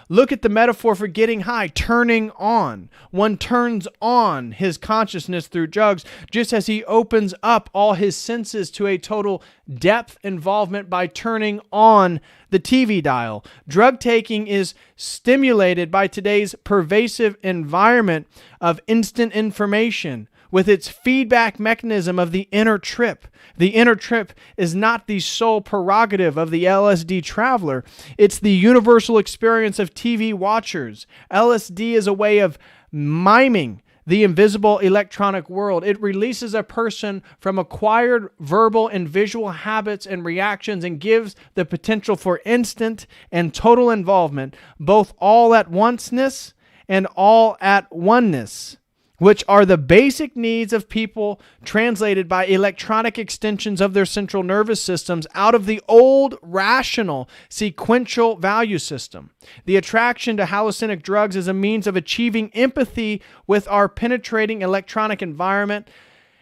Look at the metaphor for getting high, turning on. One turns on his consciousness through drugs, just as he opens up all his senses to a total depth involvement by turning on the TV dial. Drug taking is stimulated by today's pervasive environment of instant information, with its feedback mechanism of the inner trip. The inner trip is not the sole prerogative of the LSD traveler. It's the universal experience of TV watchers. LSD is a way of miming the invisible electronic world. It releases a person from acquired verbal and visual habits and reactions and gives the potential for instant and total involvement, both all at onceness and all at oneness, which are the basic needs of people translated by electronic extensions of their central nervous systems out of the old rational sequential value system. The attraction to hallucinogenic drugs is a means of achieving empathy with our penetrating electronic environment,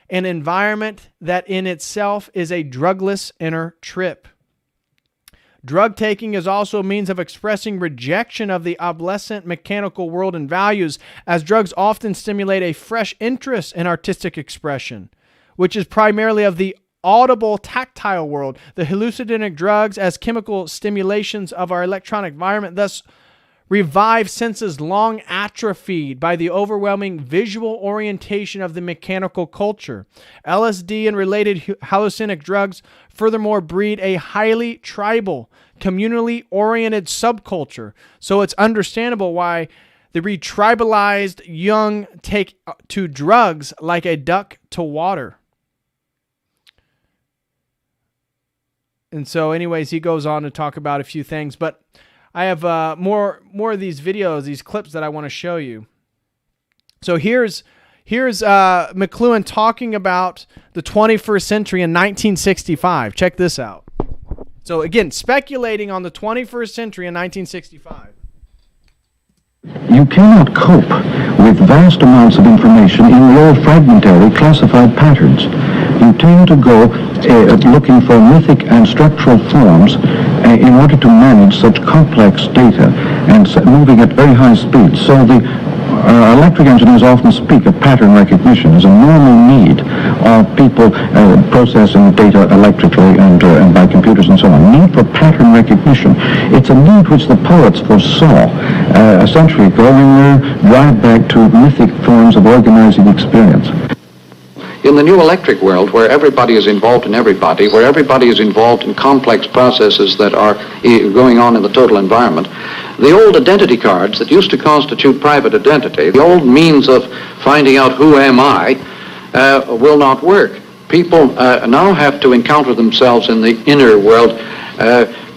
an environment that in itself is a drugless inner trip. Drug taking is also a means of expressing rejection of the obsolescent mechanical world and values, as drugs often stimulate a fresh interest in artistic expression, which is primarily of the audible tactile world. The hallucinogenic drugs as chemical stimulations of our electronic environment thus revive senses long atrophied by the overwhelming visual orientation of the mechanical culture. LSD and related hallucinogenic drugs furthermore breed a highly tribal, communally oriented subculture. So it's understandable why the retribalized young take to drugs like a duck to water. And so anyways, he goes on to talk about a few things, but I have more of these videos, these clips that I want to show you. So here's McLuhan talking about the 21st century in 1965. Check this out. So again, speculating on the 21st century in 1965. You cannot cope with vast amounts of information in low fragmentary classified patterns. You tend to go looking for mythic and structural forms in order to manage such complex data and moving at very high speed. So the electric engineers often speak of pattern recognition as a normal need of people processing data electrically and by computers and so on. Need for pattern recognition. It's a need which the poets foresaw a century ago when they drive back to mythic forms of organizing experience. In the new electric world, where everybody is involved in everybody, where everybody is involved in complex processes that are going on in the total environment, the old identity cards that used to constitute private identity, the old means of finding out who am I, will not work. People now have to encounter themselves in the inner world,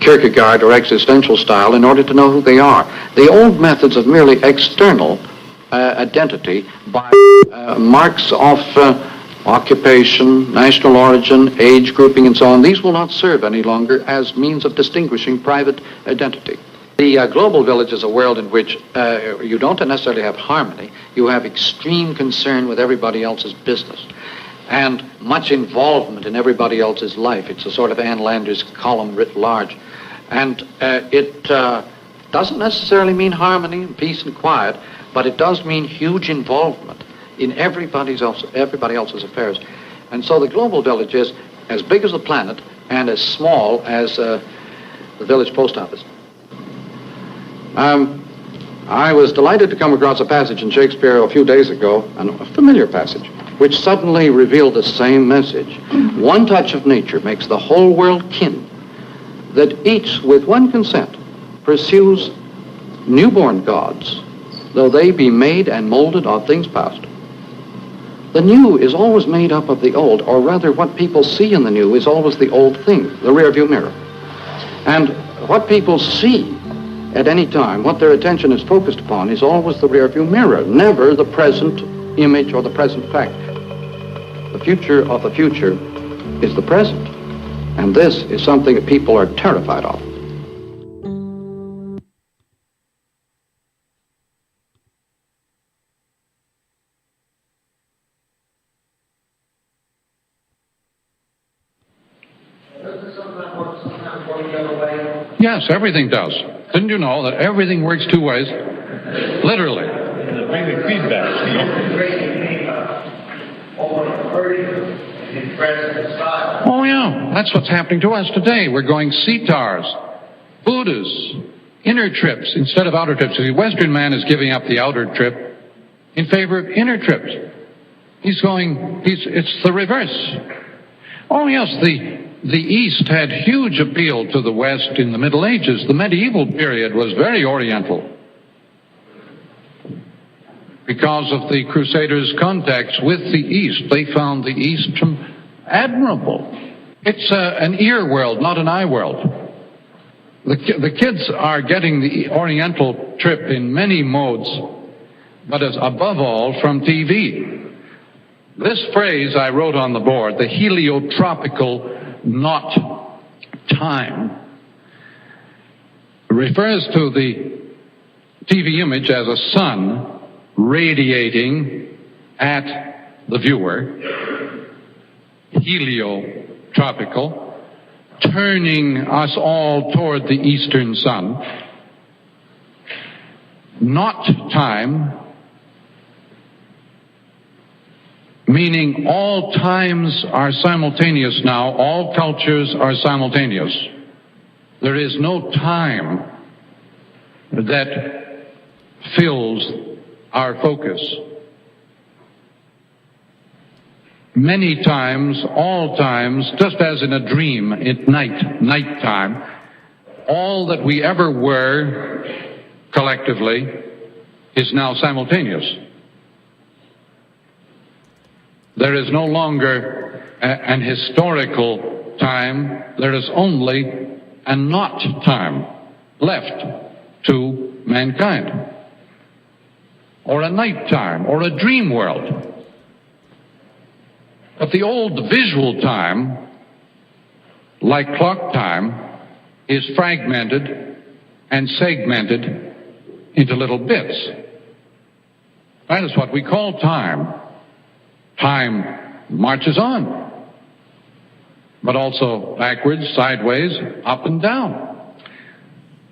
Kierkegaard or existential style, in order to know who they are. The old methods of merely external identity by marks of occupation, national origin, age grouping, and so on, these will not serve any longer as means of distinguishing private identity. The global village is a world in which you don't necessarily have harmony, you have extreme concern with everybody else's business and much involvement in everybody else's life. It's a sort of Ann Landers column writ large. And it doesn't necessarily mean harmony and peace and quiet, but it does mean huge involvement in everybody else's affairs. And so the global village is as big as the planet and as small as the village post office. I was delighted to come across a passage in Shakespeare a few days ago, a familiar passage, which suddenly revealed the same message. One touch of nature makes the whole world kin, that each, with one consent, pursues newborn gods, though they be made and molded of things past. The new is always made up of the old, or rather what people see in the new is always the old thing, the rearview mirror. And what people see at any time, what their attention is focused upon, is always the rearview mirror, never the present image or the present fact. The future of the future is the present, and this is something that people are terrified of. Yes, everything does. Didn't you know that everything works two ways? Literally. Bringing feedback. Oh, yeah. That's what's happening to us today. We're going Sitars, Buddhas, inner trips instead of outer trips. The Western man is giving up the outer trip in favor of inner trips. It's the reverse. Oh, yes, the East had huge appeal to the West in the Middle Ages. The medieval period was very Oriental because of the Crusaders' contacts with the East. They found the East admirable. It's an ear world, not an eye world. The kids are getting the Oriental trip in many modes, but as above all from TV. This phrase I wrote on the board, the heliotropical not time, refers to the TV image as a sun radiating at the viewer, heliotropical, turning us all toward the eastern sun. Not time, meaning all times are simultaneous now, all cultures are simultaneous. There is no time that fills our focus. Many times, all times, just as in a dream at nighttime, all that we ever were collectively is now simultaneous. There is no longer an historical time. There is only a not time left to mankind, or a nighttime, or a dream world. But the old visual time, like clock time, is fragmented and segmented into little bits. That is what we call time. Time marches on, but also backwards, sideways, up and down.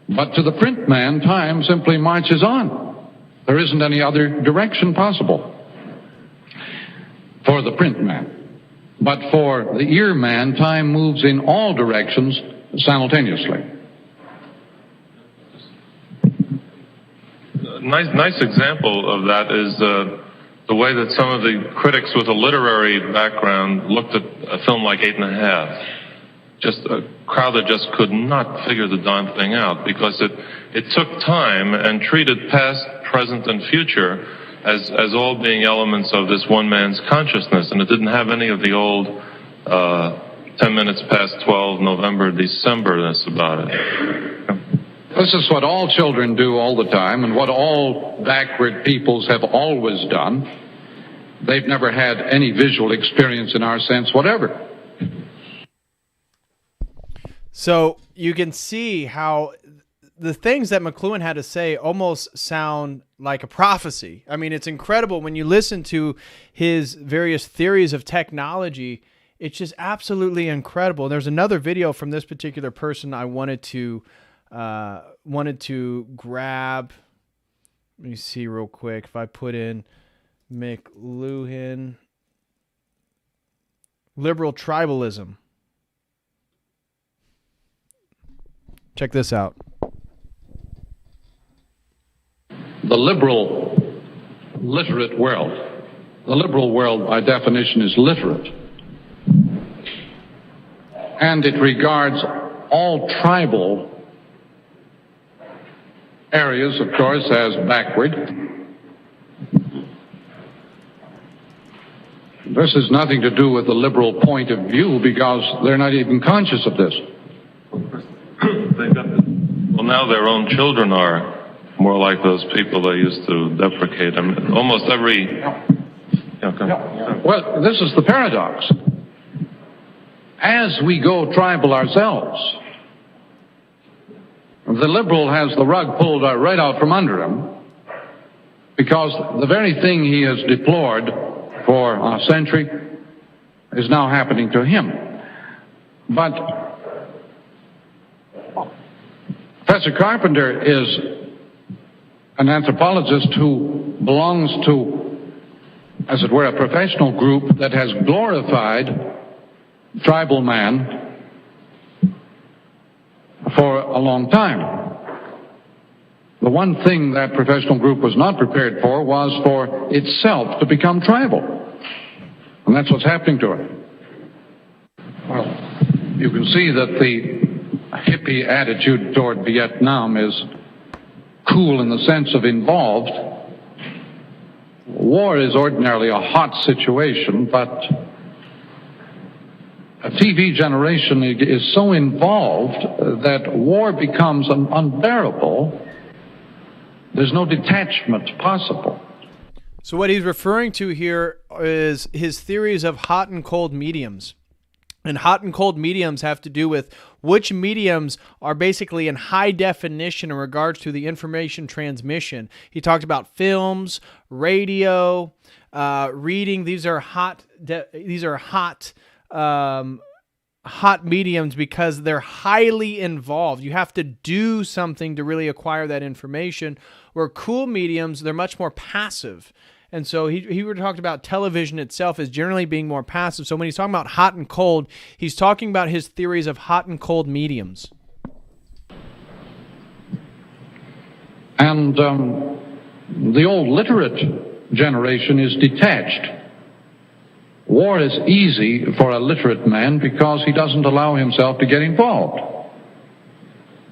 But to the print man, time simply marches on. There isn't any other direction possible for the print man. But for the ear man, time moves in all directions simultaneously. Nice example of that is the way that some of the critics with a literary background looked at a film like 8½. Just a crowd that just could not figure the darn thing out, because it took time and treated past, present, and future as all being elements of this one man's consciousness, and it didn't have any of the old 10 minutes past 12 November, December-ness about it. This is what all children do all the time, and what all backward peoples have always done. They've never had any visual experience in our sense whatever. So you can see how the things that McLuhan had to say almost sound like a prophecy. I mean, it's incredible when you listen to his various theories of technology. It's just absolutely incredible. There's another video from this particular person I wanted to grab. Let me see real quick. If I put in McLuhan, liberal tribalism. Check this out. The liberal, literate world. The liberal world, by definition, is literate. And it regards all tribal areas, of course, as backward. This has nothing to do with the liberal point of view, because they're not even conscious of this. Well, now their own children are more like those people they used to deprecate. I mean, almost every... Well, this is the paradox. As we go tribal ourselves, the liberal has the rug pulled right out from under him, because the very thing he has deplored for a century is now happening to him. But Professor Carpenter is an anthropologist who belongs to, as it were, a professional group that has glorified tribal man for a long time. The one thing that professional group was not prepared for was for itself to become tribal. And that's what's happening to it. Well, you can see that the hippie attitude toward Vietnam is cool in the sense of involved. War is ordinarily a hot situation, but a TV generation is so involved that war becomes unbearable. There's no detachment possible. So what he's referring to here is his theories of hot and cold mediums. And hot and cold mediums have to do with which mediums are basically in high definition in regards to the information transmission. He talked about films, radio, reading. These are hot mediums because they're highly involved. You have to do something to really acquire that information. Where cool mediums, they're much more passive. And so he talked about television itself as generally being more passive. So when he's talking about hot and cold, he's talking about his theories of hot and cold mediums. And the old literate generation is detached. War is easy for a literate man because he doesn't allow himself to get involved.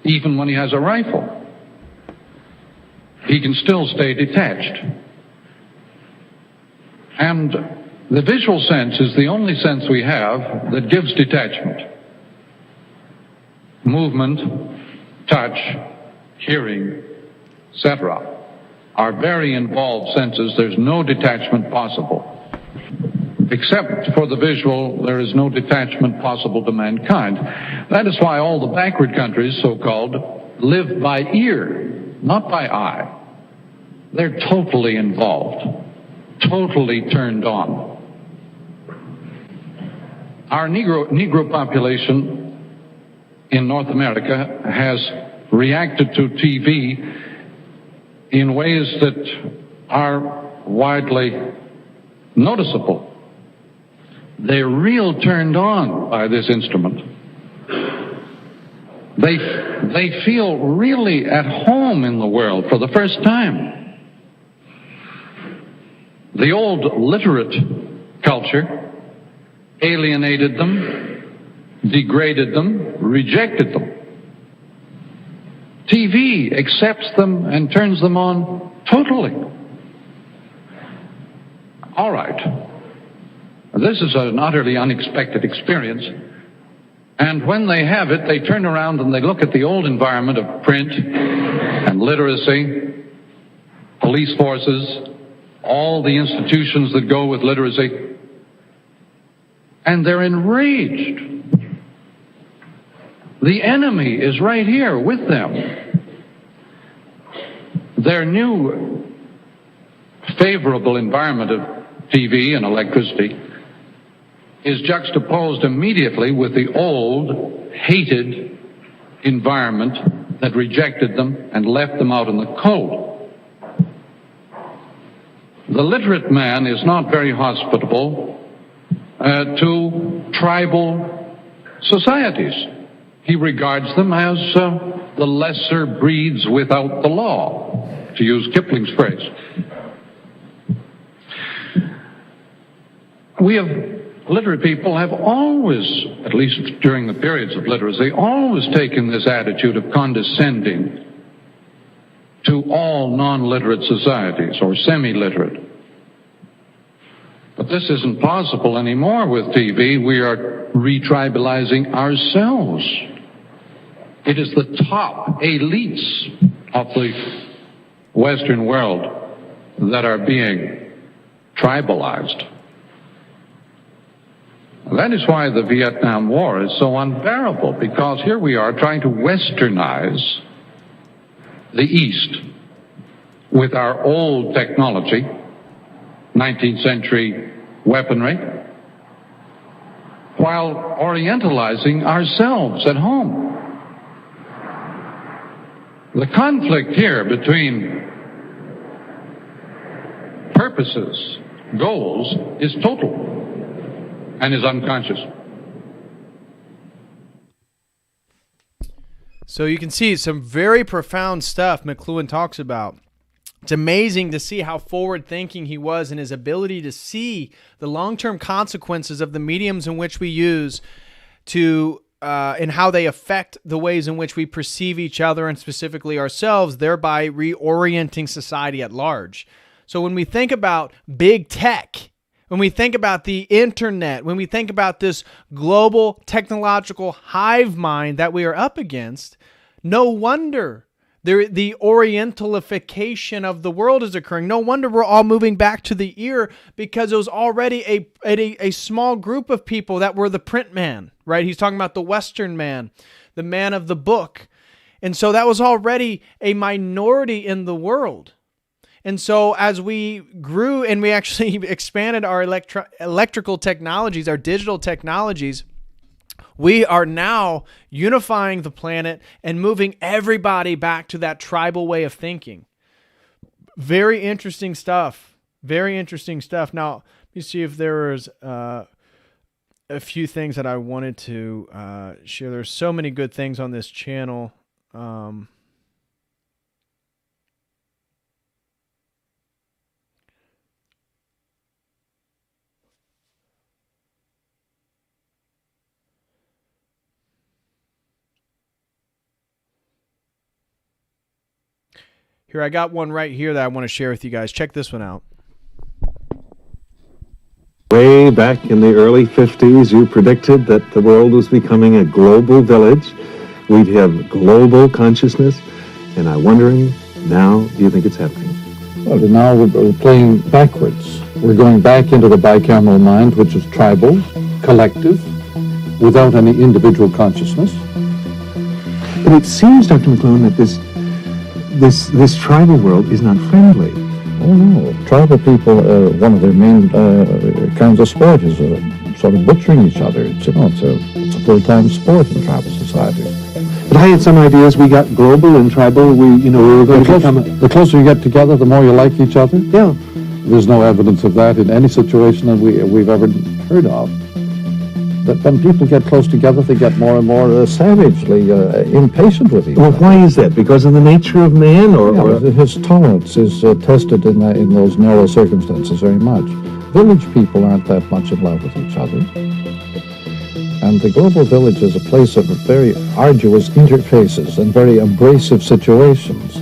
Even when he has a rifle, he can still stay detached. And the visual sense is the only sense we have that gives detachment. Movement, touch, hearing, etc. are very involved senses. There's no detachment possible. Except for the visual, there is no detachment possible to mankind. That is why all the backward countries, so-called, live by ear, not by eye. They're totally involved, totally turned on. Our Negro population in North America has reacted to TV in ways that are widely noticeable. They're real turned on by this instrument. They feel really at home in the world for the first time. The old literate culture alienated them, degraded them, rejected them. TV accepts them and turns them on totally. All right. This is an utterly unexpected experience. And when they have it, they turn around and they look at the old environment of print and literacy, police forces, all the institutions that go with literacy, and they're enraged. The enemy is right here with them. Their new favorable environment of TV and electricity is juxtaposed immediately with the old, hated environment that rejected them and left them out in the cold. The literate man is not very hospitable to tribal societies. He regards them as the lesser breeds without the law, to use Kipling's phrase. Literate people have always, at least during the periods of literacy, always taken this attitude of condescending to all non-literate societies or semi-literate. But this isn't possible anymore with TV. We are retribalizing ourselves. It is the top elites of the Western world that are being tribalized. That is why the Vietnam War is so unbearable, because here we are trying to westernize the East with our old technology, 19th century weaponry, while orientalizing ourselves at home. The conflict here between purposes, goals, is total and is unconscious. So you can see some very profound stuff McLuhan talks about. It's amazing to see how forward-thinking he was in his ability to see the long-term consequences of the mediums in which we use to and how they affect the ways in which we perceive each other and specifically ourselves, thereby reorienting society at large. So when we think about big tech, when we think about the internet, when we think about this global technological hive mind that we are up against, no wonder the orientalification of the world is occurring. No wonder we're all moving back to the ear, because it was already a small group of people that were the print man, right? He's talking about the Western man, the man of the book. And so that was already a minority in the world. And so as we grew and we actually expanded our electrical technologies, our digital technologies, we are now unifying the planet and moving everybody back to that tribal way of thinking. Very interesting stuff. Very interesting stuff. Now, let me see if there was a few things that I wanted to share. There's so many good things on this channel. Here, I got one right here that I want to share with you guys. Check this one out. Way back in the early 50s, you predicted that the world was becoming a global village. We'd have global consciousness. And I'm wondering, now, do you think it's happening? Well, now we're playing backwards. We're going back into the bicameral mind, which is tribal, collective, without any individual consciousness. But it seems, Dr. McLuhan, that this tribal world is not friendly. Oh no, tribal people, one of their main kinds of sport is sort of butchering each other. It's a full-time sport in tribal societies. But I had some ideas. We got global and tribal. We were going to become... The closer you get together, the more you like each other. Yeah. There's no evidence of that in any situation that we've ever heard of. That when people get close together, they get more and more savagely impatient with each other. Well, why is that? Because of the nature of man, or his tolerance is tested in those narrow circumstances very much. Village people aren't that much in love with each other. And the global village is a place of very arduous interfaces and very abrasive situations.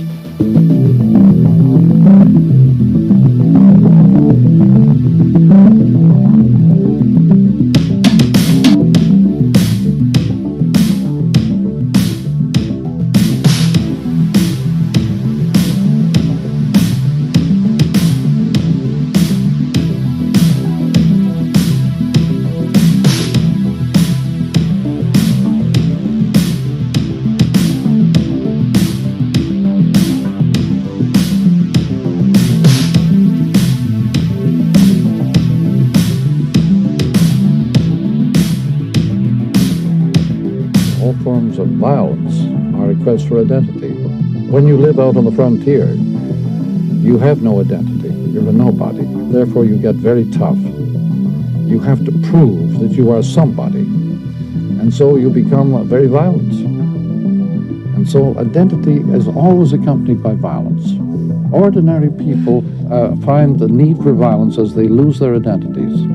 Forms of violence are a quest for identity. When you live out on the frontier, you have no identity. You're a nobody. Therefore, you get very tough. You have to prove that you are somebody. And so you become very violent. And so identity is always accompanied by violence. Ordinary people find the need for violence as they lose their identities.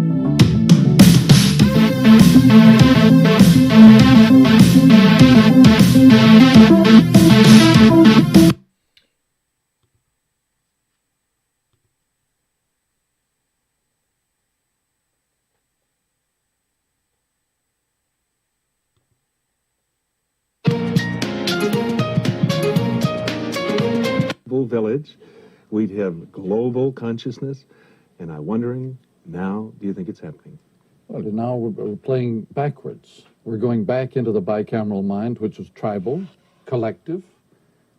village, we'd have global consciousness. And I'm wondering, now, do you think it's happening? Well, now we're playing backwards. We're going back into the bicameral mind, which is tribal, collective,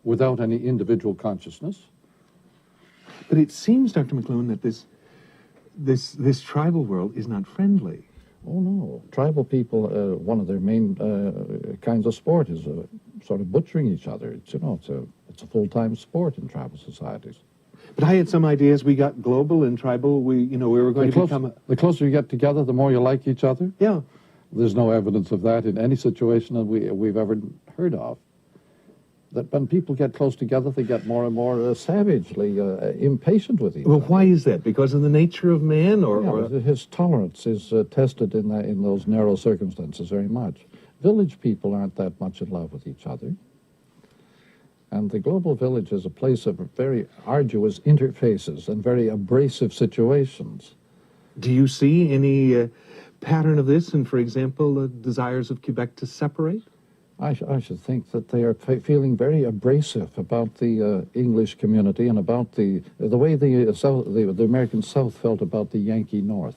without any individual consciousness. But it seems, Dr. McLuhan, that this tribal world is not friendly. Oh, no. Tribal people, one of their main kinds of sport is sort of butchering each other. It's a full-time sport in tribal societies. But I had some ideas. We got global and tribal. We were going to become... The closer you get together, the more you like each other. Yeah. There's no evidence of that in any situation that we've ever heard of. That when people get close together, they get more and more savagely impatient with each other. Well, why is that? Because of the nature of man, or his tolerance is tested in those narrow circumstances very much. Village people aren't that much in love with each other. And the global village is a place of very arduous interfaces and very abrasive situations. Do you see any pattern of this in, for example, the desires of Quebec to separate? I should think that they are feeling very abrasive about the English community and about the way the American South felt about the Yankee North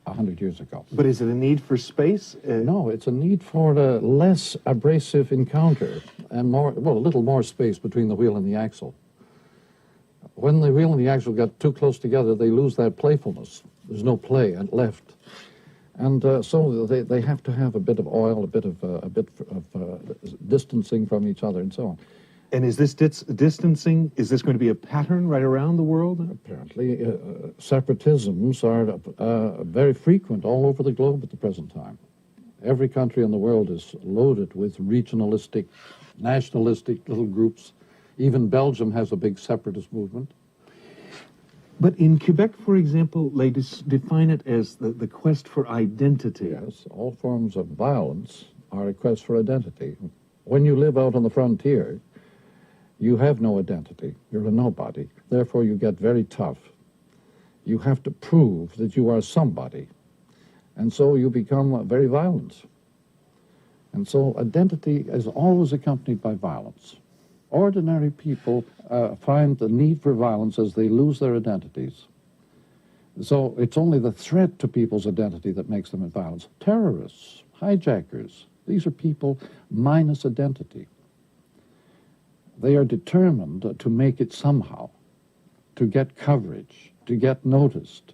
100 years ago. But is it a need for space? No, it's a need for a less abrasive encounter and a little more space between the wheel and the axle. When the wheel and the axle get too close together, they lose that playfulness. There's no play left. And so they have to have a bit of oil, a bit of distancing from each other, and so on. And is this distancing, is this going to be a pattern right around the world? Apparently, separatisms are very frequent all over the globe at the present time. Every country in the world is loaded with regionalistic, nationalistic little groups. Even Belgium has a big separatist movement. But in Quebec, for example, they define it as the quest for identity. Yes, all forms of violence are a quest for identity. When you live out on the frontier, You have no identity. You're a nobody. Therefore, you get very tough. You have to prove that you are somebody. And so you become very violent. And so identity is always accompanied by violence. Ordinary people find the need for violence as they lose their identities. So it's only the threat to people's identity that makes them violent. Terrorists, hijackers, these are people minus identity. They are determined to make it somehow, to get coverage, to get noticed.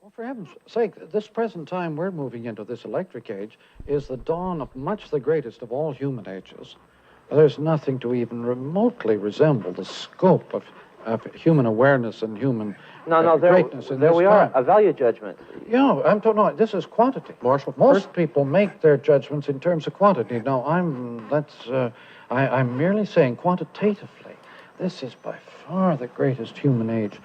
Well, for heaven's sake, this present time we're moving into, this electric age, is the dawn of much the greatest of all human ages. There's nothing to even remotely resemble the scope of human awareness and human greatness in there this we time. are, a value judgment. Yeah, I'm talking, no, this is quantity. Marshall, Most people make their judgments in terms of quantity. Now, I'm merely saying quantitatively, this is by far the greatest human age.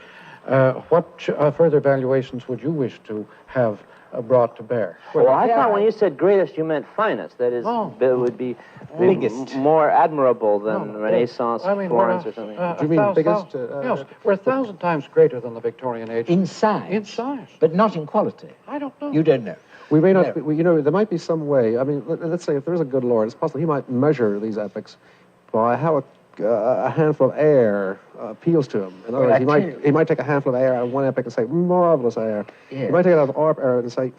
What further evaluations would you wish to have brought to bear? Well, I thought when you said greatest, you meant finest. That is, it would be more admirable than Renaissance, Florence, or something. Do you mean biggest? Yes, we're 1,000 times greater than the Victorian age. In size? In size. But not in quality? I don't know. You don't know? We may not, there might be some way. I mean, let's say if there is a good Lord, it's possible he might measure these epochs by how a handful of air appeals to him. In other words, he might take a handful of air out of one epoch and say, marvelous air. Yeah. He might take it out of our air and say,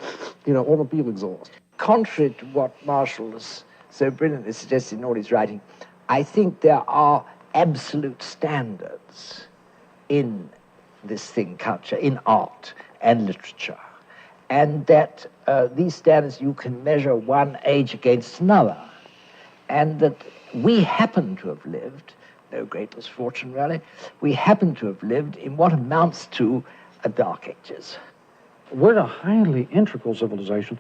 automobile exhaust. Contrary to what Marshall has so brilliantly suggested in all his writing, I think there are absolute standards in this thing, culture, in art and literature, and that these standards you can measure one age against another, and that we happen to have lived, no great misfortune really, we happen to have lived in what amounts to a dark ages. We're a highly integral civilization,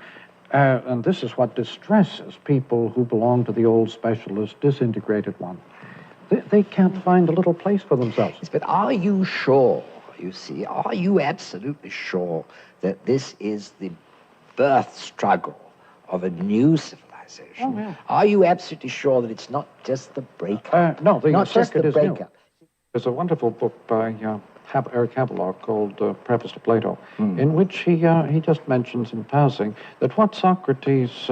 and this is what distresses people who belong to the old specialist, disintegrated one. They can't find a little place for themselves. Yes, but are you sure, you see, are you absolutely sure that this is the birth struggle of a new civilization? Oh, yeah. Are you absolutely sure that it's not just the breakup? No, the not just the is breakup. New. There's a wonderful book by Eric Havelock called Preface to Plato, in which he just mentions in passing that what Socrates'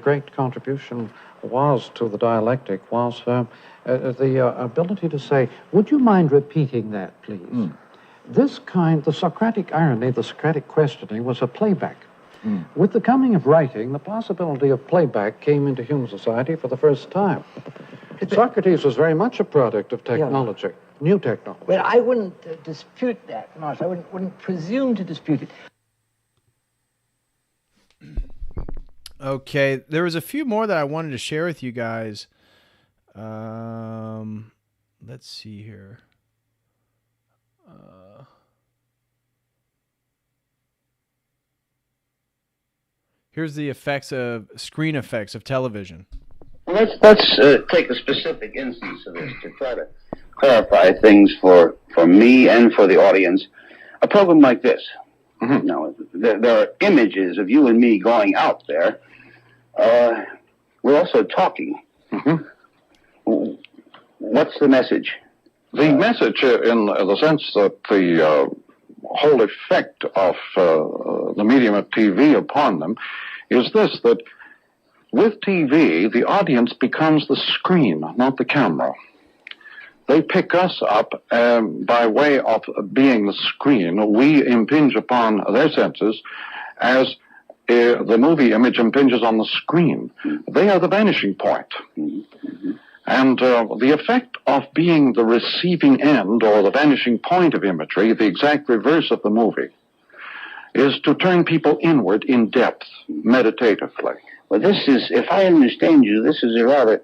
great contribution was to the dialectic was the ability to say, would you mind repeating that, please? This kind, the Socratic irony, the Socratic questioning, was a playback. With the coming of writing, the possibility of playback came into human society for the first time. Socrates was very much a product of technology, new technology. Well, I wouldn't dispute that, Marshall. I wouldn't presume to dispute it. Okay, there was a few more that I wanted to share with you guys. Let's see here. Here's the screen effects of television. Let's take a specific instance of this to try to clarify things for me and for the audience. A program like this. Now, there are images of you and me going out there. We're also talking. What's the message? The message, in the sense that the whole effect of the medium of TV upon them is this, that with TV, the audience becomes the screen, not the camera. They pick us up by way of being the screen. We impinge upon their senses as the movie image impinges on the screen. They are the vanishing point. And the effect of being the receiving end or the vanishing point of imagery, the exact reverse of the movie, is to turn people inward in depth, meditatively. Well, this is, if I understand you, this is a rather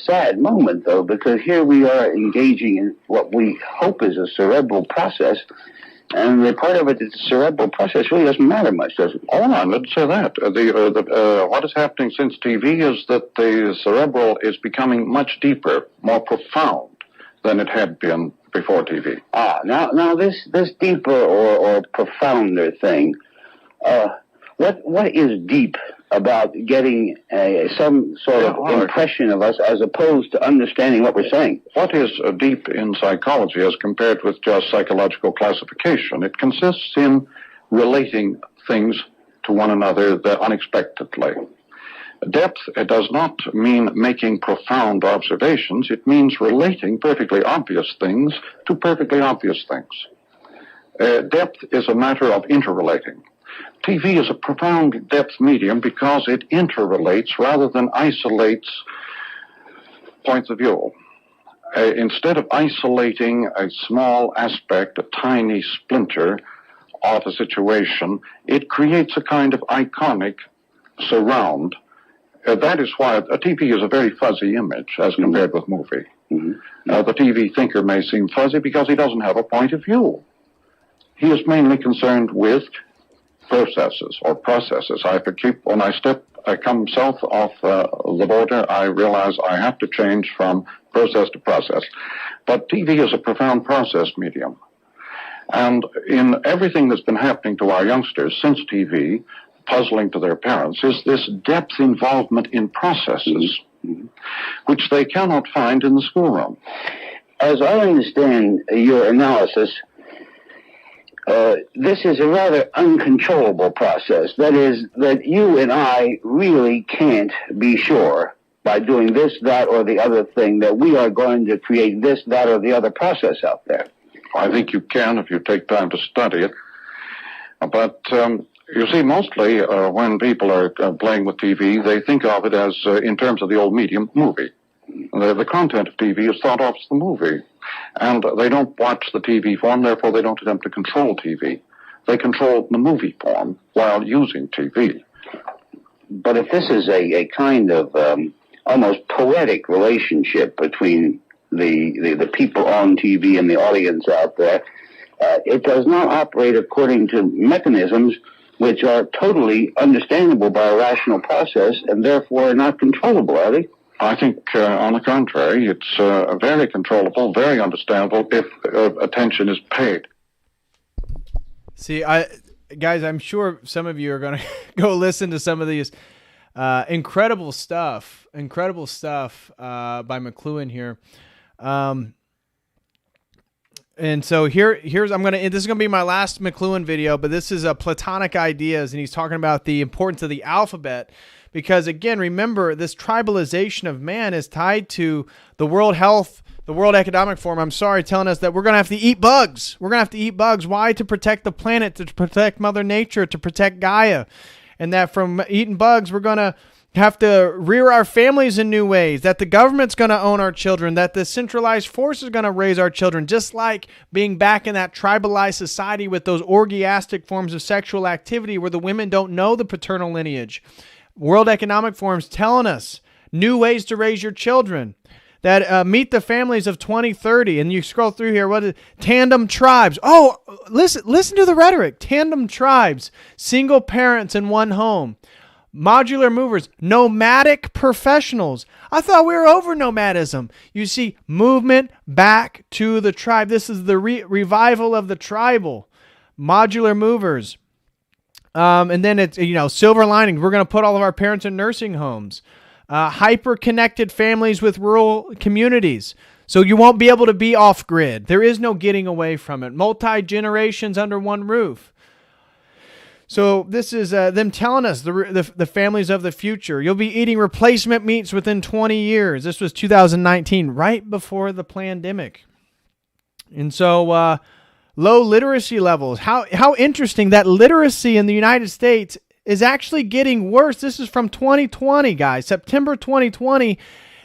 sad moment, though, because here we are engaging in what we hope is a cerebral process, and the part of it is the cerebral process really doesn't matter much, does it? Oh, no, let's say that. What is happening since TV is that the cerebral is becoming much deeper, more profound than it had been before TV. Now this deeper or profounder thing, what is deep about getting some sort of impression of us as opposed to understanding what we're saying? What is deep in psychology as compared with just psychological classification? It consists in relating things to one another unexpectedly. Depth, it does not mean making profound observations. It means relating perfectly obvious things to perfectly obvious things. Depth is a matter of interrelating. TV is a profound depth medium because it interrelates rather than isolates points of view. Instead of isolating a small aspect, a tiny splinter of a situation, it creates a kind of iconic surround. That is why a TV is a very fuzzy image as compared with movie. The TV thinker may seem fuzzy because he doesn't have a point of view. He is mainly concerned with processes. When I come south of the border, I realize I have to change from process to process. But TV is a profound process medium. And in everything that's been happening to our youngsters since TV, puzzling to their parents, is this depth involvement in processes, which they cannot find in the schoolroom. As I understand your analysis, this is a rather uncontrollable process. That is, that you and I really can't be sure by doing this, that, or the other thing that we are going to create this, that, or the other process out there. I think you can if you take time to study it. But you see, mostly when people are playing with TV, they think of it as, in terms of the old medium, movie. The content of TV is thought of as the movie. And they don't watch the TV form, therefore they don't attempt to control TV. They control the movie form while using TV. But if this is a kind of almost poetic relationship between the people on TV and the audience out there, it does not operate according to mechanisms which are totally understandable by a rational process and therefore are not controllable, are they? I think, on the contrary, it's very controllable, very understandable if attention is paid. See, guys, I'm sure some of you are going to go listen to some of these incredible stuff by McLuhan here. And so here's this is gonna be my last McLuhan video, but this is Platonic Ideas, and he's talking about the importance of the alphabet, because again, remember, this tribalization of man is tied to the World Economic Forum, telling us that we're gonna have to eat bugs. We're gonna have to eat bugs. Why? To protect the planet, to protect Mother Nature, to protect Gaia, and that from eating bugs, we're gonna have to rear our families in new ways, that the government's going to own our children, that the centralized force is going to raise our children, just like being back in that tribalized society with those orgiastic forms of sexual activity where the women don't know the paternal lineage. World Economic Forum's telling us new ways to raise your children, that meet the families of 2030, and you scroll through here, what is tandem tribes? Oh, listen to the rhetoric. Tandem tribes, single parents in one home. Modular movers, nomadic professionals. I thought we were over nomadism. You see, movement back to the tribe. This is the revival of the tribal. Modular movers. And then it's, silver lining. We're going to put all of our parents in nursing homes. Hyper-connected families with rural communities. So you won't be able to be off-grid. There is no getting away from it. Multi-generations under one roof. So this is them telling us the families of the future. You'll be eating replacement meats within 20 years. This was 2019, right before the pandemic. And so low literacy levels. How interesting that literacy in the United States is actually getting worse. This is from 2020, guys. September 2020.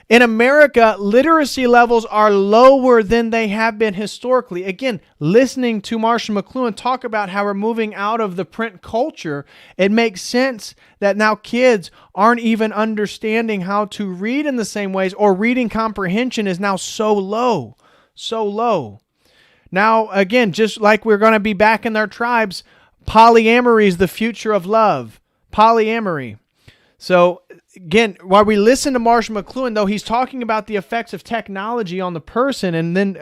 In America, literacy levels are lower than they have been historically. Again, listening to Marshall McLuhan talk about how we're moving out of the print culture, it makes sense that now kids aren't even understanding how to read in the same ways, or reading comprehension is now so low. Now, again, just like we're going to be back in their tribes, polyamory is the future of love. Polyamory. So again, while we listen to Marshall McLuhan, though he's talking about the effects of technology on the person and then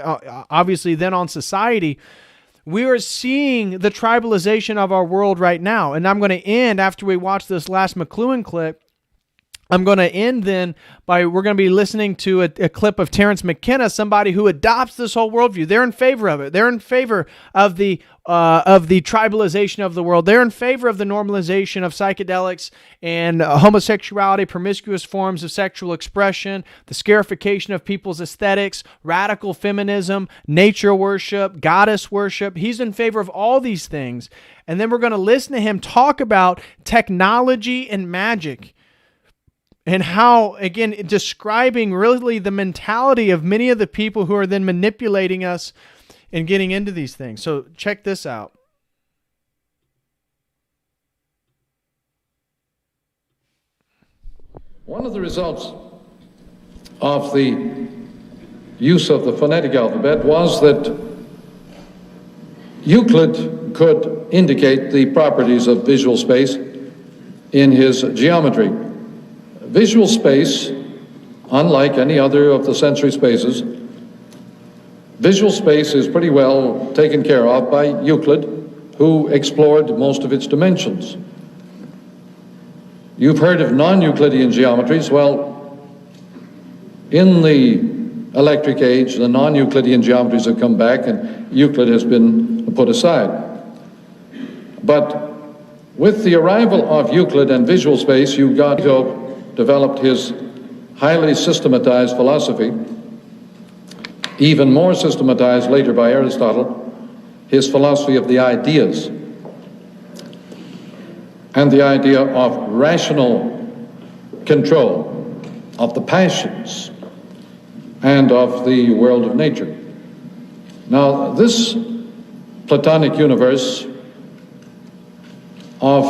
obviously then on society, we are seeing the tribalization of our world right now. And I'm going to end after we watch this last McLuhan clip. I'm going to end then we're going to be listening to a clip of Terence McKenna, somebody who adopts this whole worldview. They're in favor of it. They're in favor of the tribalization of the world. They're in favor of the normalization of psychedelics and homosexuality, promiscuous forms of sexual expression, the scarification of people's aesthetics, radical feminism, nature worship, goddess worship. He's in favor of all these things. And then we're going to listen to him talk about technology and magic. And how, again, describing really the mentality of many of the people who are then manipulating us and getting into these things. So check this out. One of the results of the use of the phonetic alphabet was that Euclid could indicate the properties of visual space in his geometry. Visual space, unlike any other of the sensory spaces, visual space is pretty well taken care of by Euclid, who explored most of its dimensions. You've heard of non-Euclidean geometries. Well, in the electric age, the non-Euclidean geometries have come back and Euclid has been put aside. But with the arrival of Euclid and visual space, you got to developed his highly systematized philosophy, even more systematized later by Aristotle, his philosophy of the ideas, and the idea of rational control of the passions and of the world of nature. Now, this Platonic universe of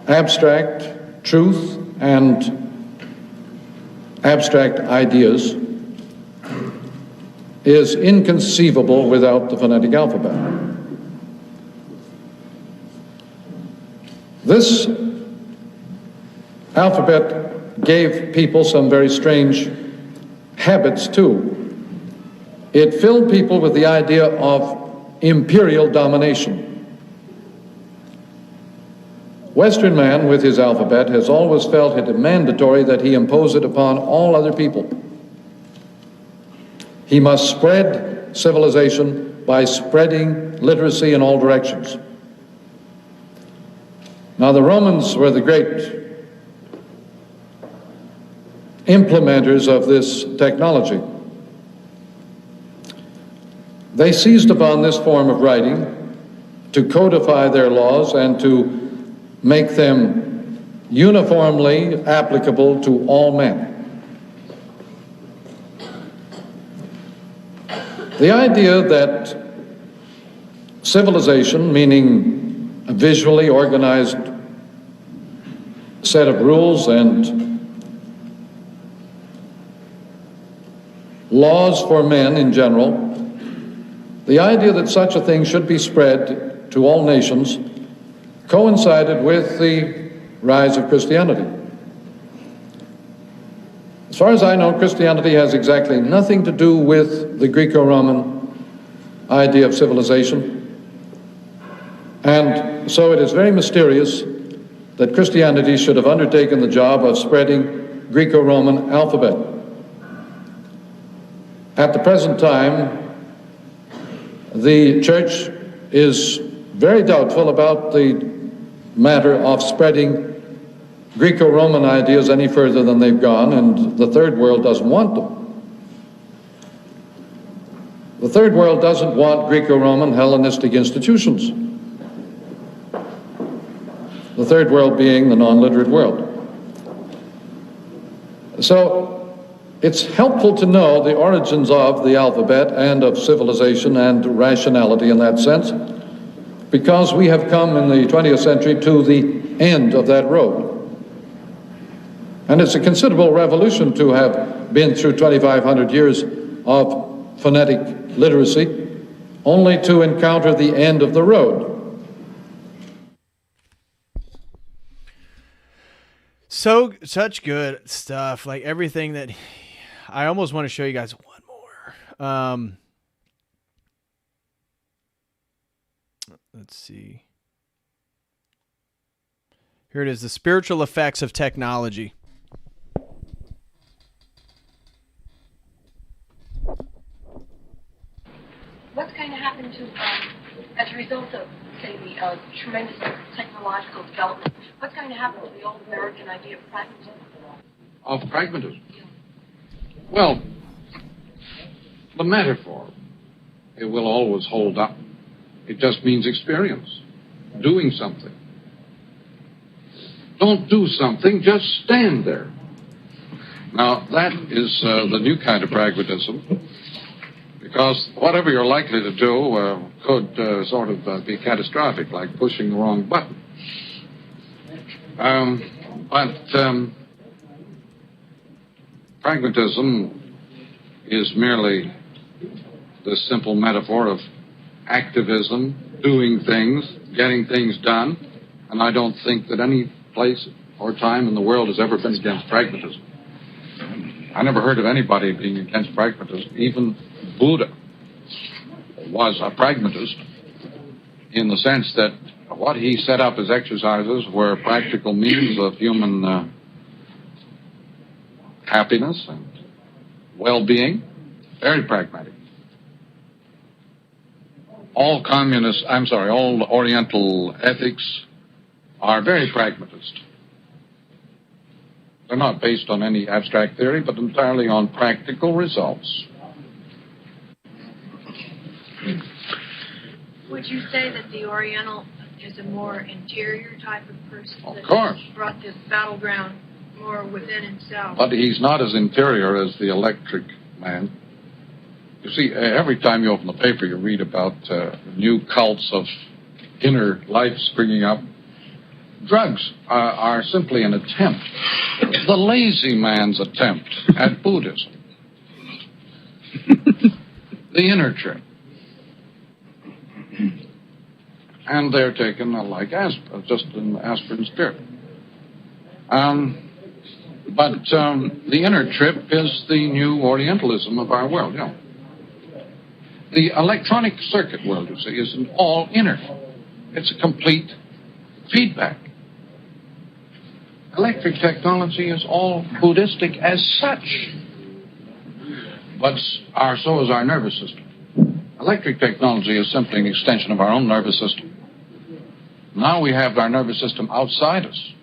abstract truth and abstract ideas is inconceivable without the phonetic alphabet. This alphabet gave people some very strange habits too. It filled people with the idea of imperial domination. Western man, with his alphabet, has always felt it mandatory that he impose it upon all other people. He must spread civilization by spreading literacy in all directions. Now, the Romans were the great implementers of this technology. They seized upon this form of writing to codify their laws and to make them uniformly applicable to all men. The idea that civilization, meaning a visually organized set of rules and laws for men in general, the idea that such a thing should be spread to all nations coincided with the rise of Christianity. As far as I know, Christianity has exactly nothing to do with the Greco-Roman idea of civilization. And so it is very mysterious that Christianity should have undertaken the job of spreading Greco-Roman alphabet. At the present time, the church is very doubtful about the matter of spreading Greco-Roman ideas any further than they've gone, and the third world doesn't want them. The third world doesn't want Greco-Roman Hellenistic institutions. The third world being the non-literate world. So it's helpful to know the origins of the alphabet and of civilization and rationality in that sense, because we have come in the 20th century to the end of that road. And it's a considerable revolution to have been through 2,500 years of phonetic literacy, only to encounter the end of the road. Such good stuff. Like everything that I almost want to show you guys one more. Let's see. Here it is, the spiritual effects of technology. What's going to happen to, as a result of, say, the tremendous technological development, what's going to happen to the old American idea of pragmatism? Of pragmatism? Well, the metaphor, it will always hold up. It just means experience, doing something. Don't do something, just stand there. Now, that is the new kind of pragmatism, because whatever you're likely to do could sort of be catastrophic, like pushing the wrong button. But pragmatism is merely the simple metaphor of activism, doing things, getting things done, and I don't think that any place or time in the world has ever been against pragmatism. I never heard of anybody being against pragmatism. Even Buddha was a pragmatist in the sense that what he set up as exercises were practical means of human happiness and well-being. Very pragmatic. All Oriental ethics are very pragmatist. They're not based on any abstract theory, but entirely on practical results. Would you say that the Oriental is a more interior type of person? Of course. Brought the battleground more within himself? But he's not as interior as the electric man. You see, every time you open the paper, you read about new cults of inner life springing up. Drugs are simply an attempt, the lazy man's attempt at Buddhism. The inner trip. And they're taken like aspirin, just an aspirin spirit. But the inner trip is the new Orientalism of our world, yeah. The electronic circuit world, you see, is an all inner. It's a complete feedback. Electric technology is all Buddhistic as such. But so is our nervous system. Electric technology is simply an extension of our own nervous system. Now we have our nervous system outside us.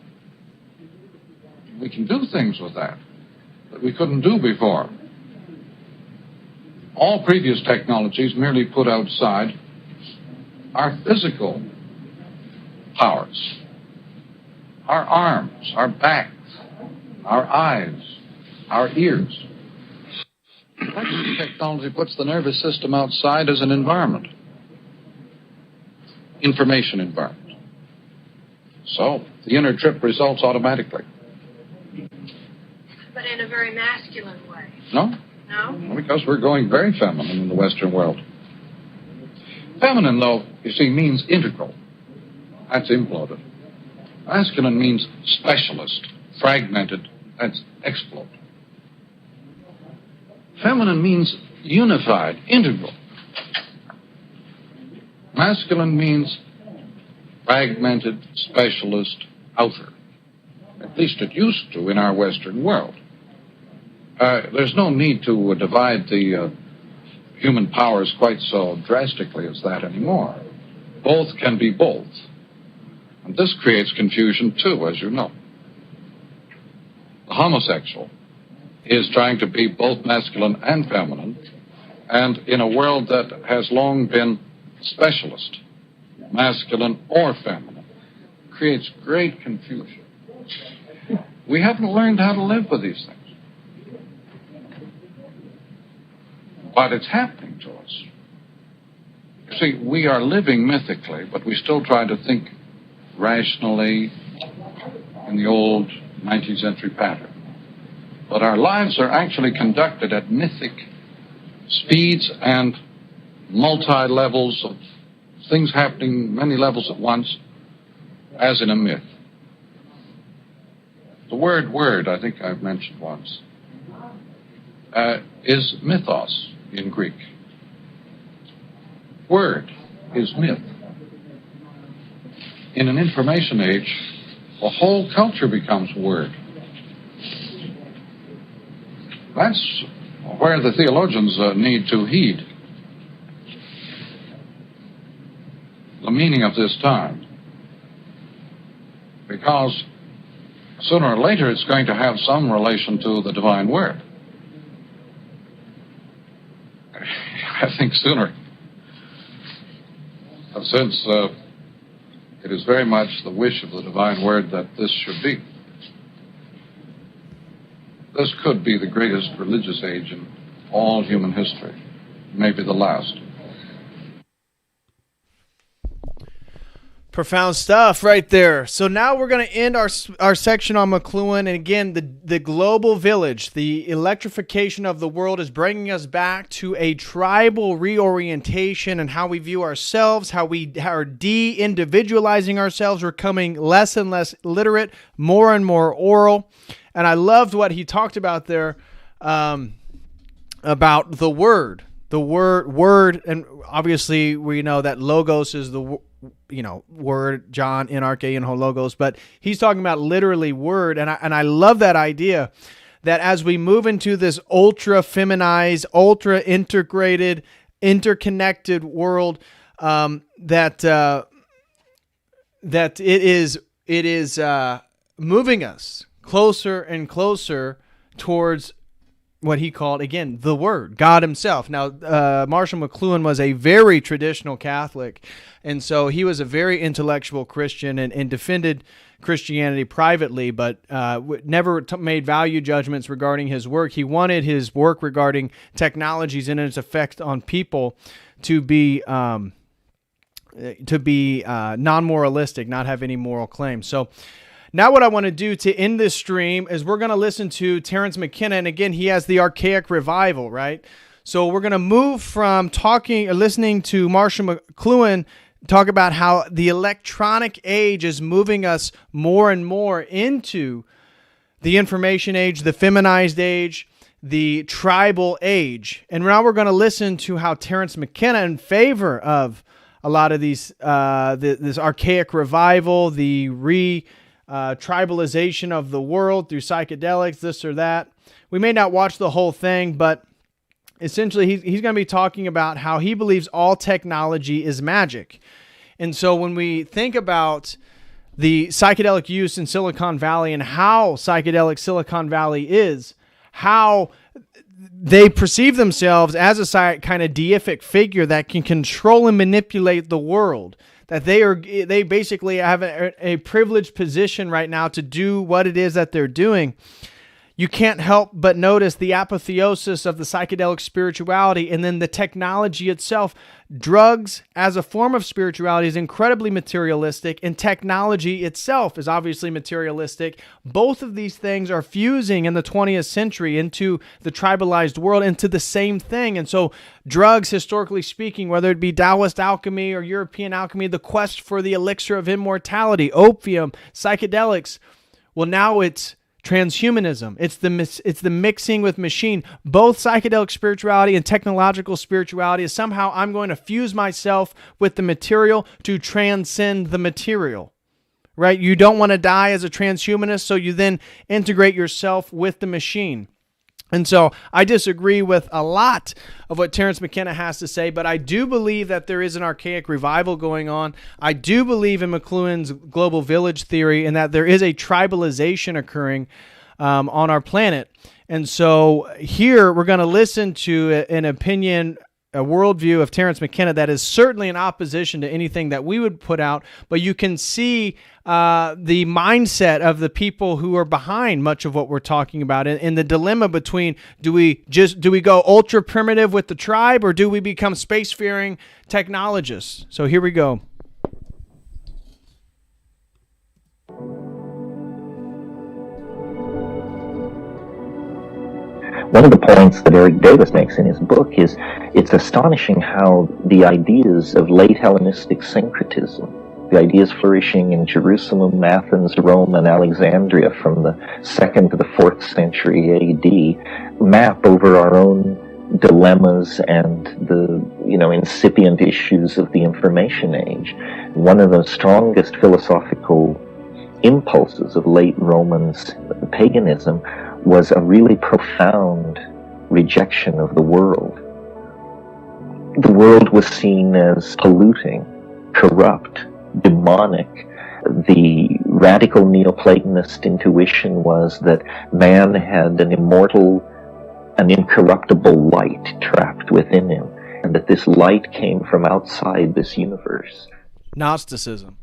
We can do things with that we couldn't do before. All previous technologies merely put outside our physical powers, our arms, our backs, our eyes, our ears. Electric technology puts the nervous system outside as an environment, information environment. So the inner trip results automatically. But in a very masculine way. No? No? Because we're going very feminine in the Western world. Feminine, though, you see, means integral. That's imploded. Masculine means specialist, fragmented. That's exploded. Feminine means unified, integral. Masculine means fragmented, specialist, outer. At least it used to in our Western world. There's no need to divide the human powers quite so drastically as that anymore. Both can be both. And this creates confusion, too, as you know. The homosexual is trying to be both masculine and feminine, and in a world that has long been specialist, masculine or feminine, creates great confusion. We haven't learned how to live with these things. But it's happening to us. You see, we are living mythically, but we still try to think rationally in the old 19th century pattern. But our lives are actually conducted at mythic speeds and multi-levels of things happening many levels at once, as in a myth. The word word, I think I've mentioned once, is mythos in Greek. Word is myth. In an information age, the whole culture becomes word. That's where the theologians need to heed the meaning of this time. Because sooner or later it's going to have some relation to the divine word. I think sooner. Since it is very much the wish of the divine word that this should be. This could be the greatest religious age in all human history, maybe the last. Profound stuff right there. So now we're going to end our section on McLuhan. And again, the global village, the electrification of the world is bringing us back to a tribal reorientation and how we view ourselves, how we are de-individualizing ourselves. We're becoming less and less literate, more and more oral. And I loved what he talked about there about the word. The word, and obviously we know that logos is the word, John, NRK, and logos, but he's talking about literally word, and I love that idea that as we move into this ultra feminized, ultra integrated, interconnected world, that it is moving us closer and closer towards what he called, again, the Word, God himself. Now, Marshall McLuhan was a very traditional Catholic, and so he was a very intellectual Christian and defended Christianity privately, but never made value judgments regarding his work. He wanted his work regarding technologies and its effect on people to be non-moralistic, not have any moral claims. So now what I want to do to end this stream is we're going to listen to Terence McKenna. And again, he has the archaic revival, right? So we're going to move from listening to Marshall McLuhan talk about how the electronic age is moving us more and more into the information age, the feminized age, the tribal age. And now we're going to listen to how Terence McKenna, in favor of a lot of these, this archaic revival, the tribalization of the world through psychedelics, this or that. We may not watch the whole thing, but essentially he's going to be talking about how he believes all technology is magic. And so when we think about the psychedelic use in Silicon Valley and how psychedelic Silicon Valley is, how they perceive themselves as a kind of deific figure that can control and manipulate the world, that they basically have a privileged position right now to do what it is that they're doing. You can't help but notice the apotheosis of the psychedelic spirituality and then the technology itself. Drugs as a form of spirituality is incredibly materialistic, and technology itself is obviously materialistic. Both of these things are fusing in the 20th century into the tribalized world, into the same thing. And so drugs, historically speaking, whether it be Taoist alchemy or European alchemy, the quest for the elixir of immortality, opium, psychedelics, well, now it's transhumanism. It's the mixing with machine. Both psychedelic spirituality and technological spirituality is somehow I'm going to fuse myself with the material to transcend the material, right? You don't want to die as a transhumanist, so you then integrate yourself with the machine. And so I disagree with a lot of what Terence McKenna has to say, but I do believe that there is an archaic revival going on. I do believe in McLuhan's global village theory and that there is a tribalization occurring on our planet. And so here we're going to listen to an opinion, a worldview of Terence McKenna that is certainly in opposition to anything that we would put out, but you can see the mindset of the people who are behind much of what we're talking about, and the dilemma between do we go ultra primitive with the tribe, or do we become spacefaring technologists? So here we go. One of the points that Eric Davis makes in his book is it's astonishing how the ideas of late Hellenistic syncretism The ideas flourishing in Jerusalem, Athens, Rome, and Alexandria from the 2nd to the 4th century AD map over our own dilemmas and the, incipient issues of the information age. One of the strongest philosophical impulses of late Romans paganism was a really profound rejection of the world. The world was seen as polluting, corrupt, demonic. The radical Neoplatonist intuition was that man had an immortal, an incorruptible light trapped within him, and that this light came from outside this universe. Gnosticism.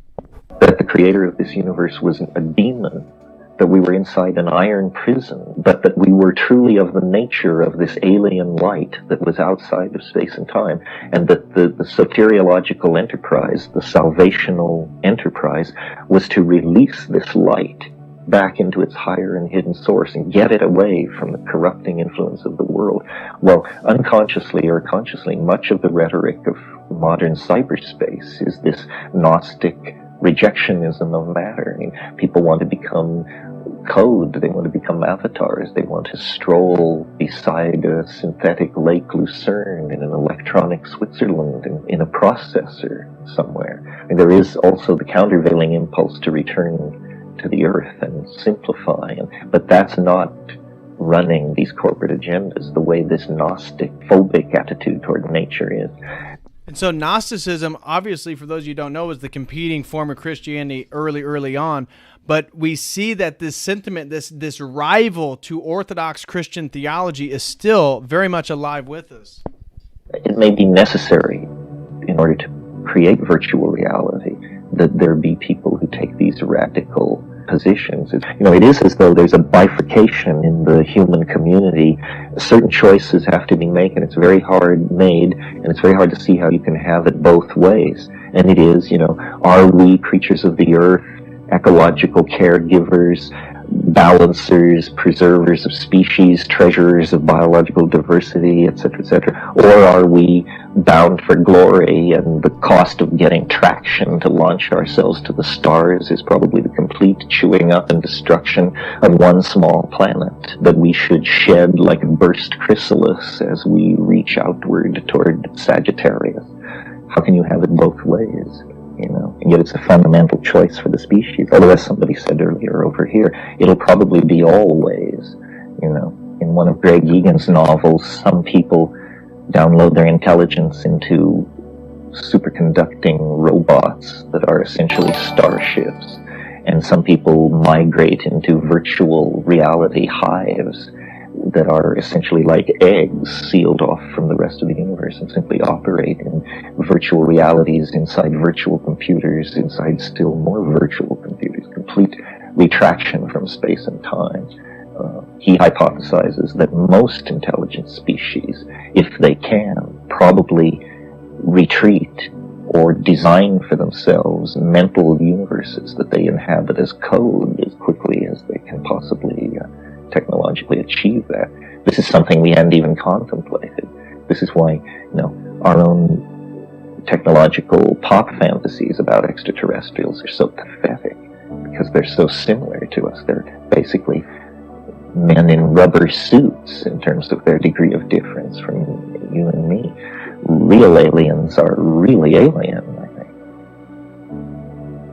That the creator of this universe was a demon, that we were inside an iron prison, but that we were truly of the nature of this alien light that was outside of space and time, and that the soteriological enterprise, the salvational enterprise, was to release this light back into its higher and hidden source and get it away from the corrupting influence of the world. Well, unconsciously or consciously, much of the rhetoric of modern cyberspace is this Gnostic rejectionism of matter. I mean, people want to become code, they want to become avatars, they want to stroll beside a synthetic Lake Lucerne in an electronic Switzerland in a processor somewhere. And there is also the countervailing impulse to return to the earth and simplify, but that's not running these corporate agendas the way this Gnostic phobic attitude toward nature is. And so Gnosticism, obviously, for those you don't know, is the competing form of Christianity early on. But we see that this sentiment, this rival to Orthodox Christian theology is still very much alive with us. It may be necessary in order to create virtual reality that there be people who take these radical positions. It is as though there's a bifurcation in the human community. Certain choices have to be made, and it's very hard made, and it's very hard to see how you can have it both ways. And it is, are we creatures of the earth, ecological caregivers, balancers, preservers of species, treasurers of biological diversity, etc., or are we bound for glory, and the cost of getting traction to launch ourselves to the stars is probably the complete chewing up and destruction of one small planet that we should shed like a burst chrysalis as we reach outward toward Sagittarius. How can you have it both ways? And yet it's a fundamental choice for the species. Although, as somebody said earlier over here, it'll probably be always, In one of Greg Egan's novels, some people download their intelligence into superconducting robots that are essentially starships, and some people migrate into virtual reality hives that are essentially like eggs sealed off from the rest of the universe and simply operate in virtual realities inside virtual computers, inside still more virtual computers, complete retraction from space and time. He hypothesizes that most intelligent species, if they can, probably retreat or design for themselves mental universes that they inhabit as code as quickly as they can possibly technologically achieve that. This is something we hadn't even contemplated. This is why, our own technological pop fantasies about extraterrestrials are so pathetic, because they're so similar to us. They're basically men in rubber suits in terms of their degree of difference from you and me. Real aliens are really alien, I think.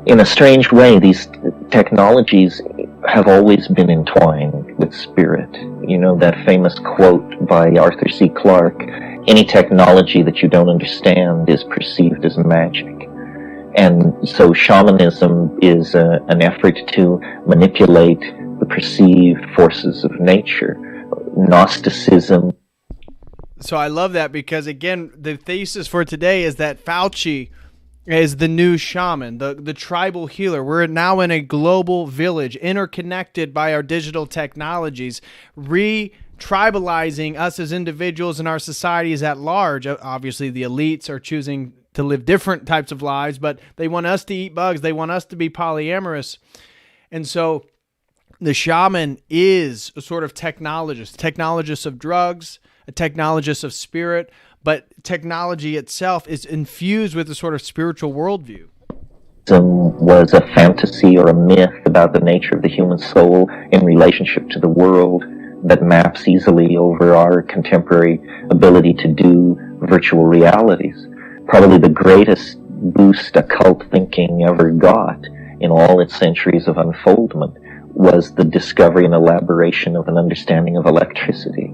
In a strange way, these technologies have always been entwined with spirit. That famous quote by Arthur C. Clarke, any technology that you don't understand is perceived as magic. And so shamanism is an effort to manipulate the perceived forces of nature. Gnosticism. So I love that, because again, the thesis for today is that Fauci is the new shaman, the tribal healer. We're now in a global village, interconnected by our digital technologies, re-tribalizing us as individuals and our societies at large. Obviously, the elites are choosing to live different types of lives, but they want us to eat bugs. They want us to be polyamorous. And so the shaman is a sort of technologist of drugs, a technologist of spirit, but technology itself is infused with a sort of spiritual worldview. was a fantasy or a myth about the nature of the human soul in relationship to the world that maps easily over our contemporary ability to do virtual realities. Probably the greatest boost occult thinking ever got in all its centuries of unfoldment was the discovery and elaboration of an understanding of electricity.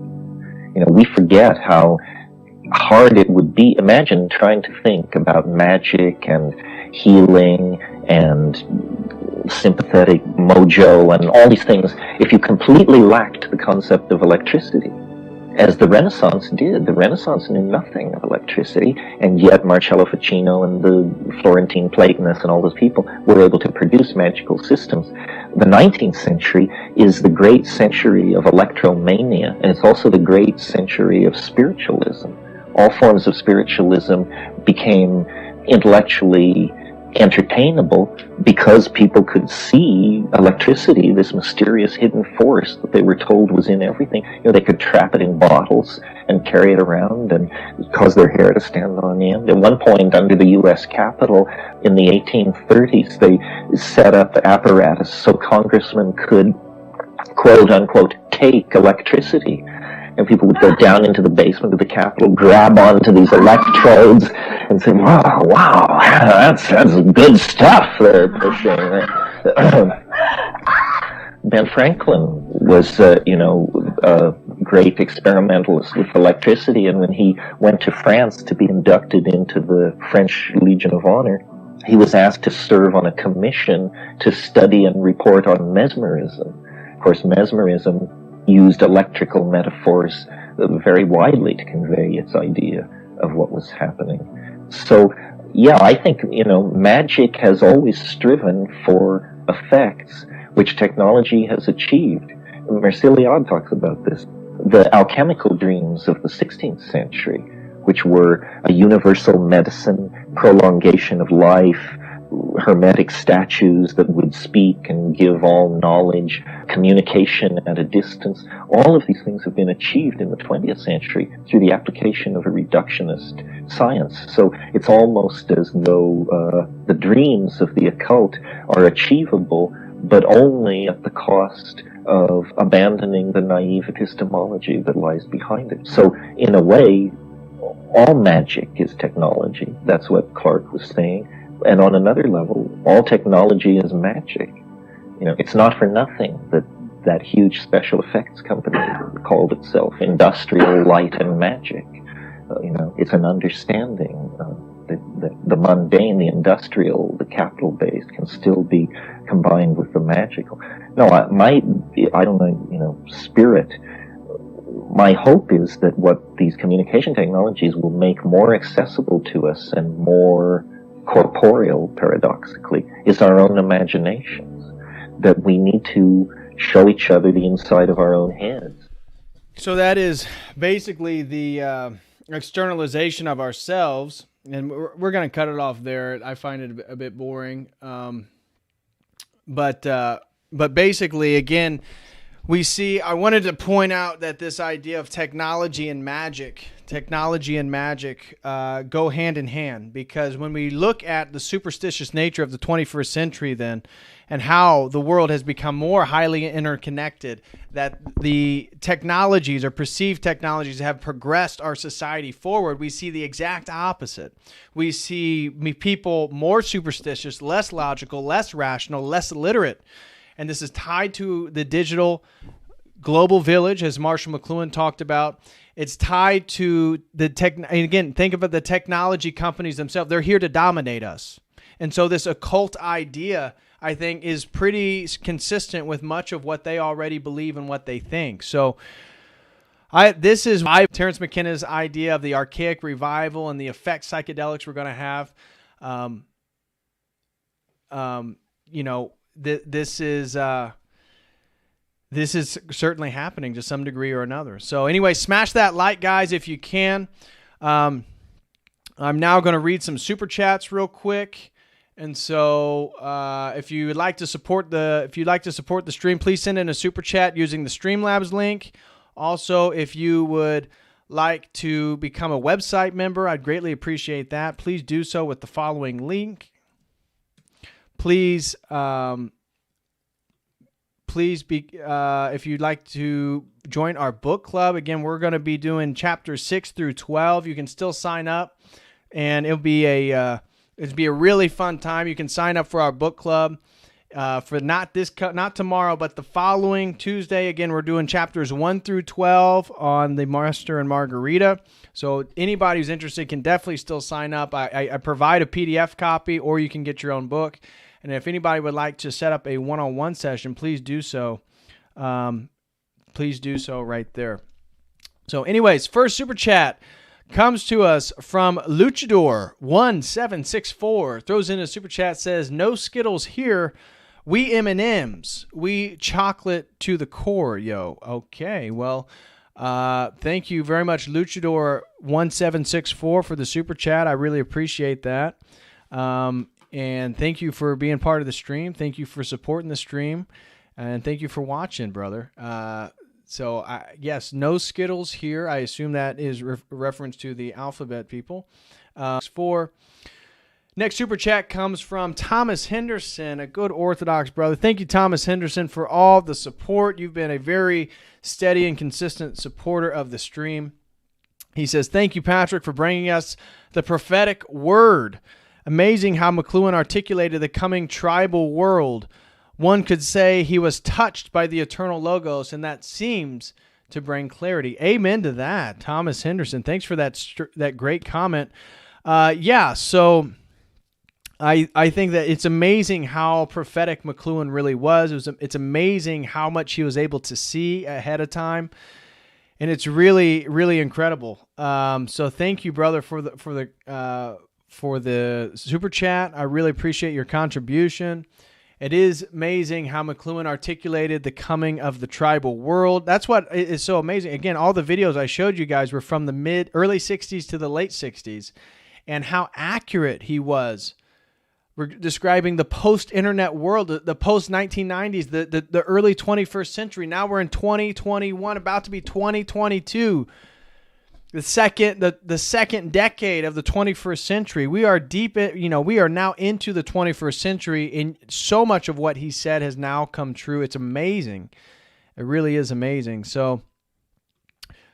You know, we forget how hard it would be. Imagine trying to think about magic and healing and sympathetic mojo and all these things if you completely lacked the concept of electricity, as the Renaissance did. The Renaissance knew nothing of electricity, and yet Marcello Ficino and the Florentine Platonists and all those people were able to produce magical systems. The 19th century is the great century of electromania, and it's also the great century of spiritualism. All forms of spiritualism became intellectually entertainable because people could see electricity, this mysterious hidden force that they were told was in everything. You know, they could trap it in bottles and carry it around and cause their hair to stand on end. At one point, under the U.S. Capitol in the 1830s, they set up apparatus so congressmen could, quote unquote, take electricity. And people would go down into the basement of the Capitol, grab onto these electrodes, and say, wow, that's good stuff they're pushing. Ben Franklin was, a great experimentalist with electricity, and when he went to France to be inducted into the French Legion of Honor, he was asked to serve on a commission to study and report on mesmerism. Of course, mesmerism used electrical metaphors very widely to convey its idea of what was happening. So, yeah, I think, magic has always striven for effects which technology has achieved. Marcilliard talks about this. The alchemical dreams of the 16th century, which were a universal medicine, prolongation of life, hermetic statues that would speak and give all knowledge, communication at a distance. All of these things have been achieved in the 20th century through the application of a reductionist science. So it's almost as though the dreams of the occult are achievable, but only at the cost of abandoning the naive epistemology that lies behind it. So in a way, all magic is technology. That's what Clark was saying. And on another level, all technology is magic. It's not for nothing that huge special effects company called itself Industrial Light and Magic. It's an understanding that the mundane, the industrial, the capital-based can still be combined with the magical. No, spirit. My hope is that what these communication technologies will make more accessible to us and more corporeal, paradoxically, is our own imaginations, that we need to show each other the inside of our own heads. So that is basically the externalization of ourselves, and we're going to cut it off there. I find it a bit boring, but basically, again, we see, I wanted to point out that this idea of technology and magic go hand in hand, because when we look at the superstitious nature of the 21st century then, and how the world has become more highly interconnected, that the technologies or perceived technologies have progressed our society forward, we see the exact opposite. We see people more superstitious, less logical, less rational, less literate. And this is tied to the digital global village, as Marshall McLuhan talked about. It's tied to the and again, think about the technology companies themselves. They're here to dominate us. And so this occult idea, I think, is pretty consistent with much of what they already believe and what they think. So this is Terence McKenna's idea of the archaic revival and the effect psychedelics we're going to have. This is certainly happening to some degree or another. So anyway, smash that like, guys, if you can. I'm now going to read some super chats real quick. And so if you'd like to support the stream, please send in a super chat using the Streamlabs link. Also, if you would like to become a website member, I'd greatly appreciate that. Please do so with the following link. please, please be, if you'd like to join our book club, again, we're going to be doing chapters 6 through 12. You can still sign up, and it'll be a really fun time. You can sign up for our book club for not tomorrow, but the following Tuesday. Again, we're doing chapters 1 through 12 on the Master and Margarita. So anybody who's interested can definitely still sign up. I provide a PDF copy, or you can get your own book. And if anybody would like to set up a one-on-one session, please do so. Please do so right there. So anyways, first super chat comes to us from Luchador1764. Throws in a super chat, says, "No Skittles here. We M&Ms. We chocolate to the core, yo." Okay, well, thank you very much, Luchador1764, for the super chat. I really appreciate that. And thank you for being part of the stream. Thank you for supporting the stream. And thank you for watching, brother. Yes, no Skittles here. I assume that is reference to the alphabet people. Next super chat comes from Thomas Henderson, a good Orthodox brother. Thank you, Thomas Henderson, for all the support. You've been a very steady and consistent supporter of the stream. He says, "Thank you, Patrick, for bringing us the prophetic word. Amazing how McLuhan articulated the coming tribal world. One could say he was touched by the eternal logos, and that seems to bring clarity." Amen to that, Thomas Henderson. Thanks for that great comment. So I think that it's amazing how prophetic McLuhan really was. It's amazing how much he was able to see ahead of time, and it's really, really incredible. So thank you, brother, for the super chat. I really appreciate your contribution. It is amazing how McLuhan articulated the coming of the tribal world. That's what is so amazing. Again, all the videos I showed you guys were from the early 60s to the late 60s, and how accurate he was. We're describing the post-internet world, the post-1990s, the early 21st century. Now we're in 2021, about to be 2022. The second decade of the 21st century. We are we are now into the 21st century, and so much of what he said has now come true. It's amazing. It really is amazing. So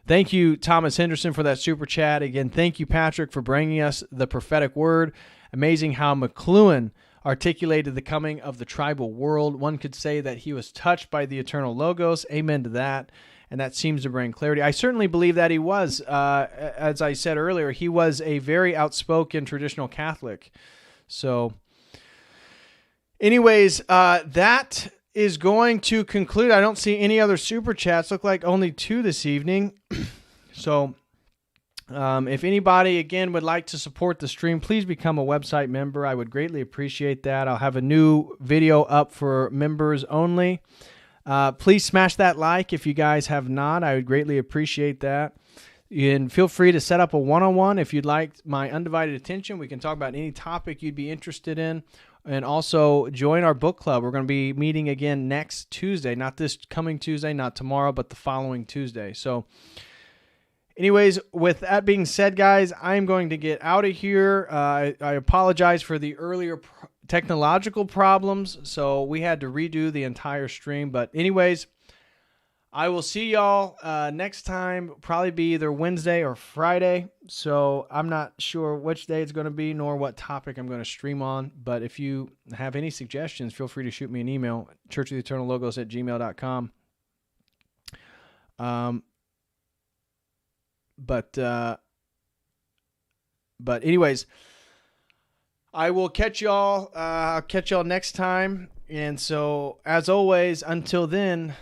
thank you, Thomas Henderson, for that super chat. Again, thank you, Patrick, for bringing us the prophetic word. Amazing how McLuhan articulated the coming of the tribal world. One could say that he was touched by the eternal logos. Amen to that. And that seems to bring clarity. I certainly believe that he was, as I said earlier, he was a very outspoken traditional Catholic. So anyways, that is going to conclude. I don't see any other super chats. Look like only 2 this evening. So if anybody, again, would like to support the stream, please become a website member. I would greatly appreciate that. I'll have a new video up for members only. Please smash that like if you guys have not. I would greatly appreciate that. And feel free to set up a one-on-one if you'd like my undivided attention. We can talk about any topic you'd be interested in. And also join our book club. We're going to be meeting again next Tuesday. Not this coming Tuesday, not tomorrow, but the following Tuesday. So anyways, with that being said, guys, I'm going to get out of here. I apologize for the earlier technological problems, so we had to redo the entire stream. But anyways, I will see y'all next time. Probably be either Wednesday or Friday, so I'm not sure which day it's going to be nor what topic I'm going to stream on. But if you have any suggestions, feel free to shoot me an email, churchoftheeternallogos@gmail.com. But anyways, I will catch y'all. I'll catch y'all next time. And so, as always, until then,